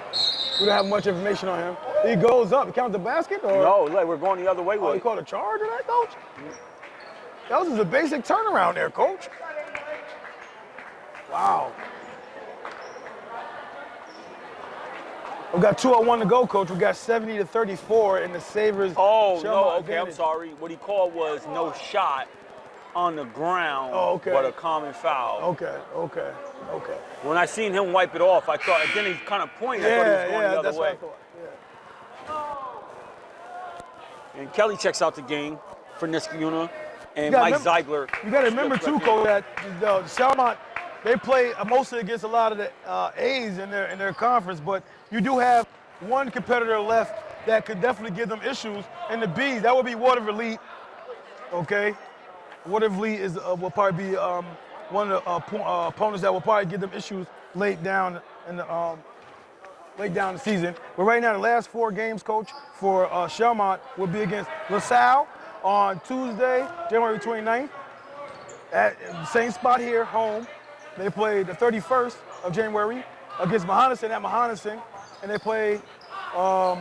we don't have much information on him. He goes up, count the basket, or? No, like we're going the other way. Oh, he called a charge on that, coach? That was just a basic turnaround there, coach. Wow. We got 2:01 to go, coach. We got 70-34 in the Sabres. Oh, no, okay, advantage. I'm sorry. What he called was no shot on the ground, okay. But a common foul. Okay. When I seen him wipe it off, I thought, then he kind of pointed, I thought he was going the other that's way. What I thought. Yeah. And Kelly checks out the game for Niskayuna, and Mike Ziegler. You got to remember, too, Cole, that Schalmont, they play mostly against a lot of the A's in their conference, but you do have one competitor left that could definitely give them issues. And the B's, that would be Waterford Elite, okay? Waterford Elite will probably be one of the opponents that will probably give them issues late down in the season. But right now, the last 4 games, coach, for Schalmont will be against LaSalle on Tuesday, January 29th, at the same spot here, home. They play the 31st of January against Mahonison at Mahonison, and they play at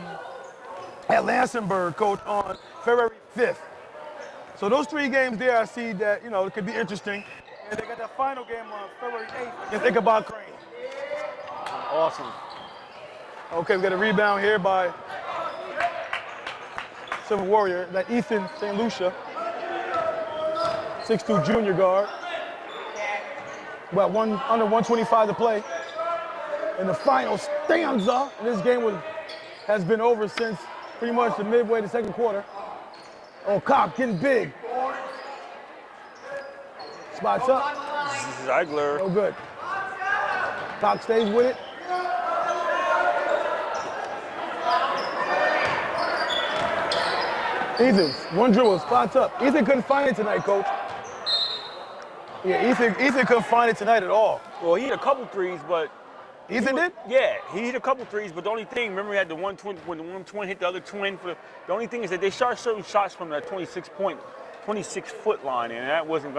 Lansingburg, coach, on February 5th. So those 3 games there, I see that, it could be interesting. And they got that final game on February 8th against Ichabod Crane. Awesome. Okay, we got a rebound here by Civil Warrior, that Ethan St. Lucia, 6'2" junior guard. About under 125 to play. And the final stanza, and this game has been over since pretty much the midway of the second quarter. Oh, Cobb getting big. Spots up. Ziegler. No good. Cox stays with it. Ethan, one dribble, spots up. Ethan couldn't find it tonight, coach. Yeah, Ethan couldn't find it tonight at all. Well, he hit a couple threes, but Ethan did? Yeah, he hit a couple threes, but the only thing, remember he had the one twin, when the one twin hit the other twin, the only thing is that they shot certain shots from that 26-foot line, and that wasn't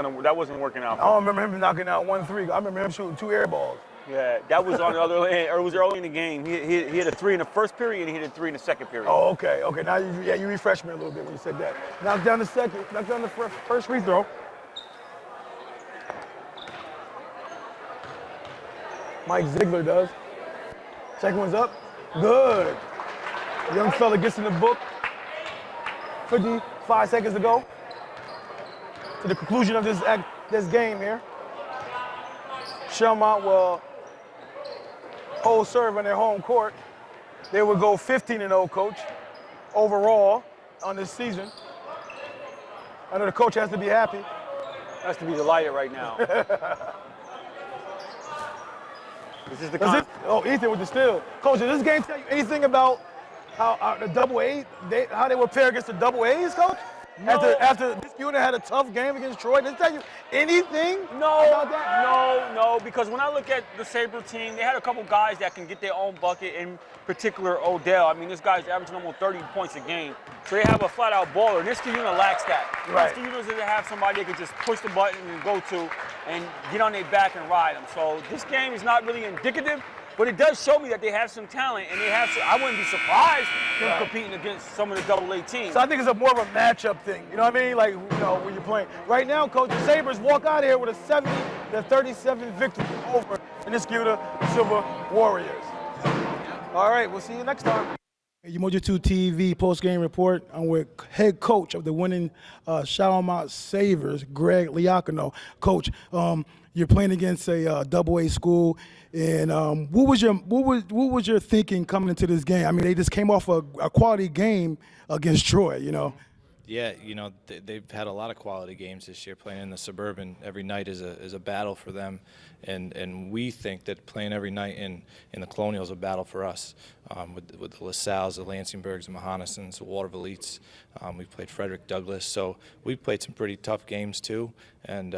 working out. I don't remember him knocking out 1 3. I remember him shooting 2 air balls. Yeah, that was on the other end, or it was early in the game. He hit a 3 in the first period, and he hit a 3 in the second period. Oh, okay. Now you refreshed me a little bit when you said that. Knocked down the first free throw. Mike Ziegler does. Second one's up. Good. Young fella gets in the book. 55 seconds to go to the conclusion of this game here. Schalmont will hold serve on their home court. They will go 15-0, coach, overall on this season. I know the coach has to be happy. Has to be delighted right now. This is the Ethan with the steal. Coach, did this game tell you anything about how the double A, how they were paired against the double A's, coach? No. After Niskayuna had a tough game against Troy, did it tell you anything about that? No, because when I look at the Sabre team, they had a couple guys that can get their own bucket, in particular Odell. I mean, this guy's averaging almost 30 points a game. So they have a flat-out baller. Niskayuna lacks that. Right. Niskayuna doesn't have somebody they can just push the button and go to and get on their back and ride them. So this game is not really indicative, but it does show me that they have some talent, and I wouldn't be surprised them competing against some of the double-A teams. So I think it's more of a matchup thing. You know what I mean? Like, when you're playing. Right now, coach, the Sabres walk out here with a 70-37 victory over the Niskayuna Silver Warriors. All right, we'll see you next time. Umoja 2 TV post-game report. I'm with head coach of the winning Schalmont Sabres, Greg Liacano. Coach, you're playing against a double-A school, and what was your thinking coming into this game? I mean, they just came off a quality game against Troy, Yeah, they've had a lot of quality games this year. Playing in the Suburban every night is a battle for them, and we think that playing every night in the Colonial is a battle for us. With the LaSalles, the Lansingburgs, the Mahonasans, the Waterville-Elites. We've played Frederick Douglass, so we've played some pretty tough games too, and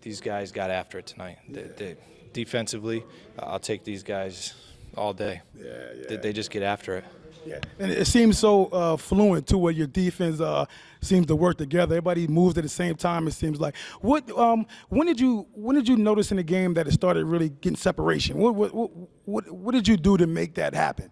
these guys got after it tonight. They defensively, I'll take these guys all day. Yeah. They just get after it. Yeah, and it seems so fluent too, where your defense seems to work together. Everybody moves at the same time. It seems like. When did you notice in the game that it started really getting separation? What did you do to make that happen?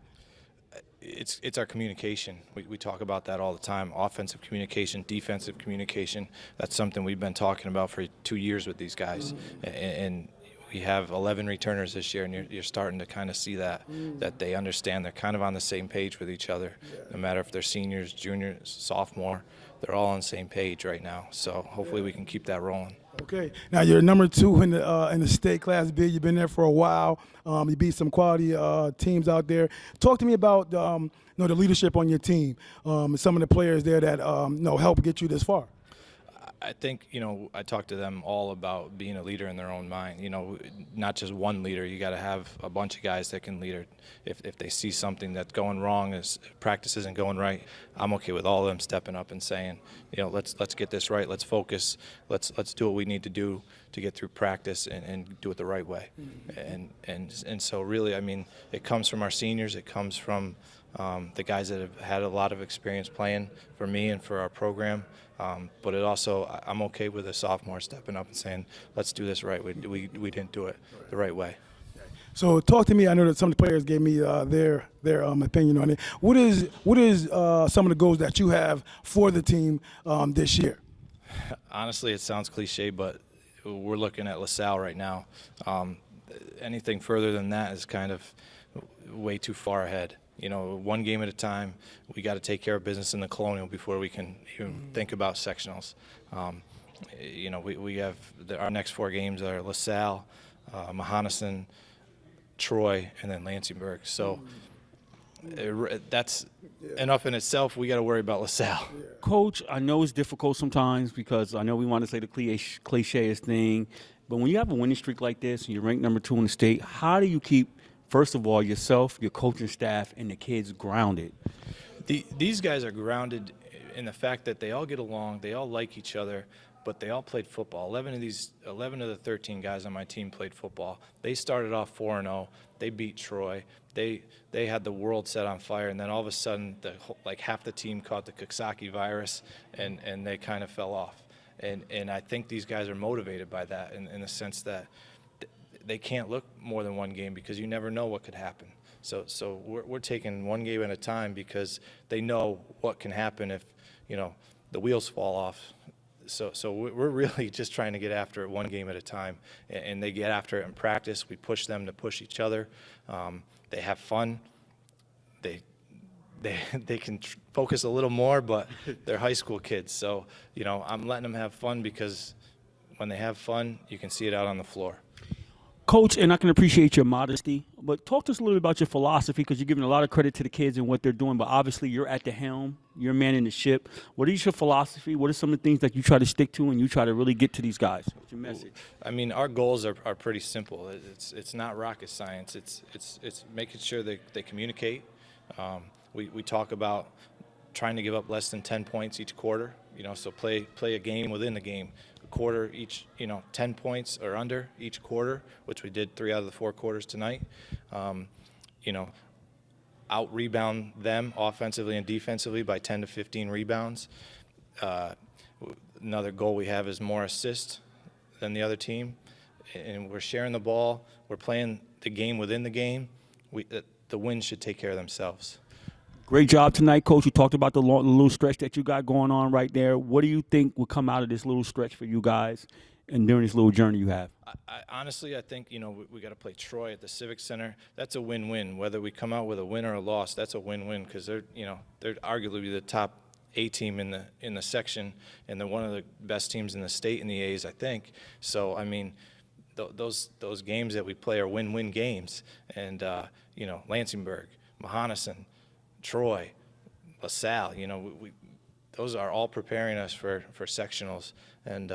It's our communication. We talk about that all the time. Offensive communication, defensive communication. That's something we've been talking about for 2 years with these guys, and we have 11 returners this year, and you're starting to kind of see that they understand. They're kind of on the same page with each other. No matter if they're seniors, juniors, sophomore, they're all on the same page right now. So hopefully we can keep that rolling. Okay. Now you're number 2 in the state Class B. You've been there for a while. You beat some quality teams out there. Talk to me about the leadership on your team. Some of the players there that help get you this far. I think, I talk to them all about being a leader in their own mind. Not just one leader. You got to have a bunch of guys that can lead it. If they see something that's going wrong, if practice isn't going right, I'm okay with all of them stepping up and saying, let's get this right. Let's focus. Let's do what we need to do to get through practice and do it the right way. And so really, I mean, it comes from our seniors. It comes from the guys that have had a lot of experience playing for me and for our program. But it also, I'm okay with a sophomore stepping up and saying, let's do this right. We didn't do it the right way. So talk to me. I know that some of the players gave me their opinion on it. What is some of the goals that you have for the team this year? Honestly, it sounds cliche, but we're looking at LaSalle right now. Anything further than that is kind of way too far ahead. One game at a time. We got to take care of business in the Colonial before we can even think about sectionals. We have our next 4 games are LaSalle, Mahonasan, Troy, and then Lansingburg. So that's enough in itself. We got to worry about LaSalle. Coach, I know it's difficult sometimes because I know we want to say the cliché thing, but when you have a winning streak like this and you're ranked number 2 in the state, how do you keep, first of all, yourself, your coaching staff, and the kids grounded? These guys are grounded in the fact that they all get along, they all like each other, but they all played football. 11 of the 13 guys on my team played football. They started off 4-0. They beat Troy. They had the world set on fire, and then all of a sudden, like half the team caught the Coxsackie virus, and they kind of fell off. And I think these guys are motivated by that in the sense that they can't look more than one game because you never know what could happen. So we're taking one game at a time because they know what can happen if, the wheels fall off. So we're really just trying to get after it one game at a time, and they get after it in practice. We push them to push each other. They have fun. They can focus a little more, but they're high school kids. So, I'm letting them have fun because when they have fun, you can see it out on the floor. Coach, and I can appreciate your modesty, but talk to us a little bit about your philosophy because you're giving a lot of credit to the kids and what they're doing, but obviously you're at the helm. You're manning the ship. What is your philosophy? What are some of the things that you try to stick to and you try to really get to these guys? What's your message? I mean, our goals are pretty simple. It's not rocket science. It's making sure they communicate. We talk about trying to give up less than 10 points each quarter, so play a game within the game. A quarter each, 10 points or under each quarter, which we did 3 out of the 4 quarters tonight. Out-rebound them offensively and defensively by 10 to 15 rebounds. Another goal we have is more assists than the other team. And we're sharing the ball. We're playing the game within the game. The wins should take care of themselves. Great job tonight, Coach. You talked about the little stretch that you got going on right there. What do you think will come out of this little stretch for you guys and during this little journey you have? Honestly, I think, we got to play Troy at the Civic Center. That's a win-win. Whether we come out with a win or a loss, that's a win-win because they're arguably the top A team in the section, and they're one of the best teams in the state in the A's, I think. So, I mean, those games that we play are win-win games. And, Lansingburg, Mahonison, Troy, LaSalle, those are all preparing us for sectionals, and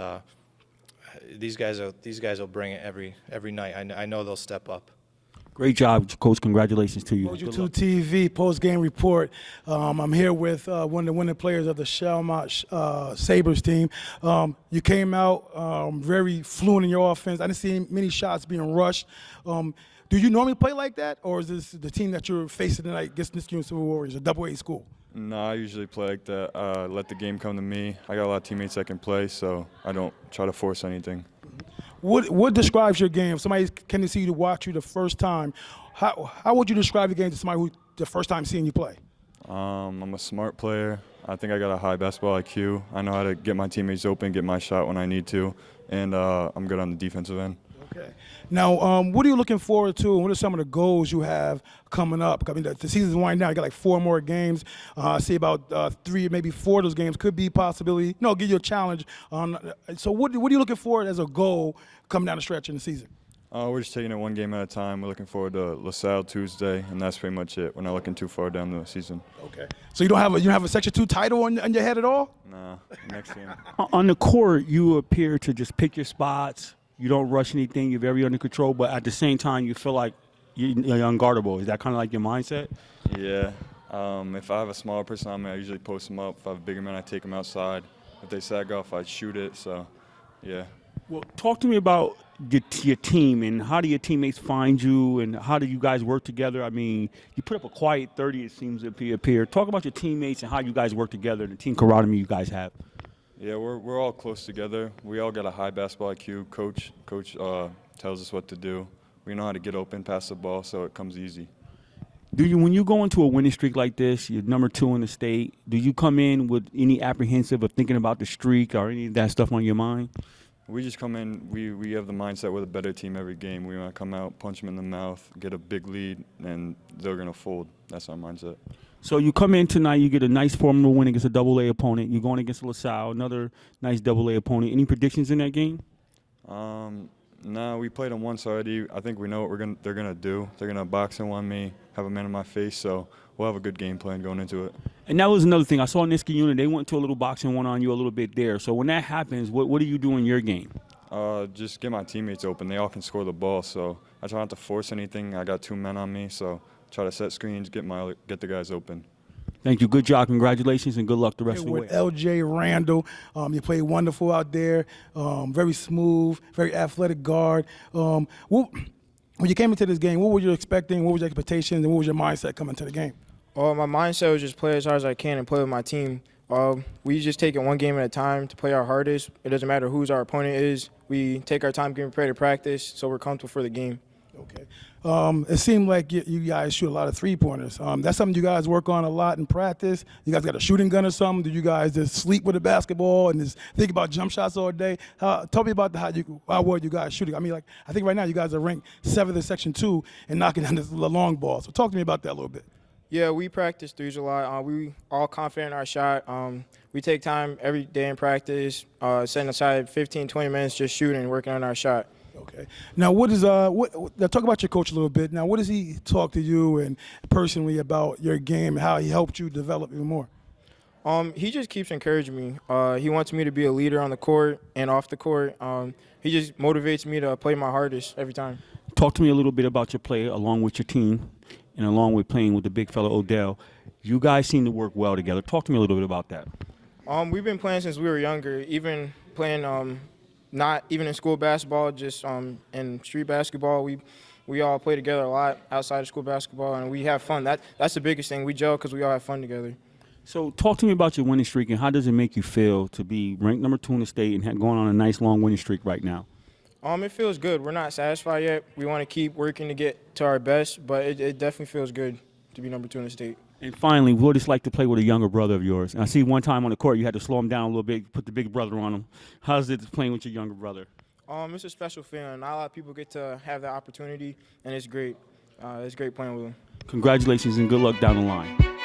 these guys will bring it every night. I know they'll step up. Great job, Coach. Congratulations to you. Mojo 2 TV post-game report. I'm here with one of the winning players of the Schalmont Sabres team. You came out very fluent in your offense. I didn't see many shots being rushed. Do you normally play like that, or is this the team that you're facing tonight against Niskayuna Civil Warriors, a double-A school? No, I usually play like that. Let the game come to me. I got a lot of teammates that can play, so I don't try to force anything. What describes your game? If somebody can see you to watch you the first time, how would you describe your game to somebody who the first time seeing you play? I'm a smart player. I think I got a high basketball IQ. I know how to get my teammates open, get my shot when I need to, and I'm good on the defensive end. Okay. Now, what are you looking forward to, and what are some of the goals you have coming up? I mean, the season's winding down. You got like 4 more games. I see about 3, maybe 4 of those games could be possibility. Give you a challenge. So what are you looking for as a goal coming down the stretch in the season? We're just taking it one game at a time. We're looking forward to LaSalle Tuesday, and that's pretty much it. We're not looking too far down the season. Okay. So you don't have a Section 2 title on your head at all? Nah, next game. On the court, you appear to just pick your spots. You don't rush anything. You're very under control, but at the same time, you feel like you're unguardable. Is that kind of like your mindset? Yeah. If I have a smaller person on me, I usually post them up. If I have a bigger man, I take them outside. If they sag off, I shoot it. So, yeah. Well, talk to me about your team and how do your teammates find you and how do you guys work together? I mean, you put up a quiet 30, it seems to appear. Talk about your teammates and how you guys work together, the team camaraderie you guys have. Yeah, we're all close together. We all got a high basketball IQ. Coach tells us what to do. We know how to get open, pass the ball, so it comes easy. When you go into a winning streak like this, you're number 2 in the state, do you come in with any apprehensive of thinking about the streak or any of that stuff on your mind? We just come in, we have the mindset we're the better team every game. We want to come out, punch them in the mouth, get a big lead, and they're going to fold. That's our mindset. So you come in tonight, you get a nice formidable win against a double-A opponent. You're going against LaSalle, another nice double-A opponent. Any predictions in that game? No, we played them once already. I think we know what they're going to do. They're going to box in on me, have a man in my face, so we'll have a good game plan going into it. And that was another thing. I saw Niskayuna, they went to a little boxing one on you a little bit there. So when that happens, what do you do in your game? Just get my teammates open. They all can score the ball, so I try not to force anything. I got 2 men on me, so try to set screens, get the guys open. Thank you. Good job. Congratulations and good luck the rest of the way. With L.J. Randall, you played wonderful out there. Very smooth, very athletic guard. When you came into this game, what were you expecting? What was your expectations, and what was your mindset coming to the game? My mindset was just play as hard as I can and play with my team. We just take it one game at a time to play our hardest. It doesn't matter who our opponent is. We take our time getting prepared to practice, so we're comfortable for the game. Okay. It seemed like you guys shoot a lot of three-pointers. That's something you guys work on a lot in practice. You guys got a shooting gun or something? Do you guys just sleep with a basketball and just think about jump shots all day? Tell me about how well you guys shooting. I mean, I think right now you guys are ranked 7th in Section 2 and knocking down the long ball. So talk to me about that a little bit. Yeah, we practice threes a lot. We all confident in our shot. We take time every day in practice, setting aside 15, 20 minutes just shooting and working on our shot. Okay. Now, now talk about your coach a little bit. Now, what does he talk to you and personally about your game and how he helped you develop even more? He just keeps encouraging me. He wants me to be a leader on the court and off the court. He just motivates me to play my hardest every time. Talk to me a little bit about your play along with your team and along with playing with the big fella Odell. You guys seem to work well together. Talk to me a little bit about that. We've been playing since we were younger, even playing not even in school basketball, just in street basketball. We all play together a lot outside of school basketball, and we have fun. That's the biggest thing. We gel because we all have fun together. So talk to me about your winning streak and how does it make you feel to be ranked number 2 in the state and going on a nice long winning streak right now? It feels good. We're not satisfied yet. We want to keep working to get to our best, but it definitely feels good to be number 2 in the state. And finally, what it's like to play with a younger brother of yours? And I see one time on the court you had to slow him down a little bit, put the big brother on him. How's it playing with your younger brother? It's a special feeling. Not a lot of people get to have that opportunity, and it's great. It's great playing with him. Congratulations and good luck down the line.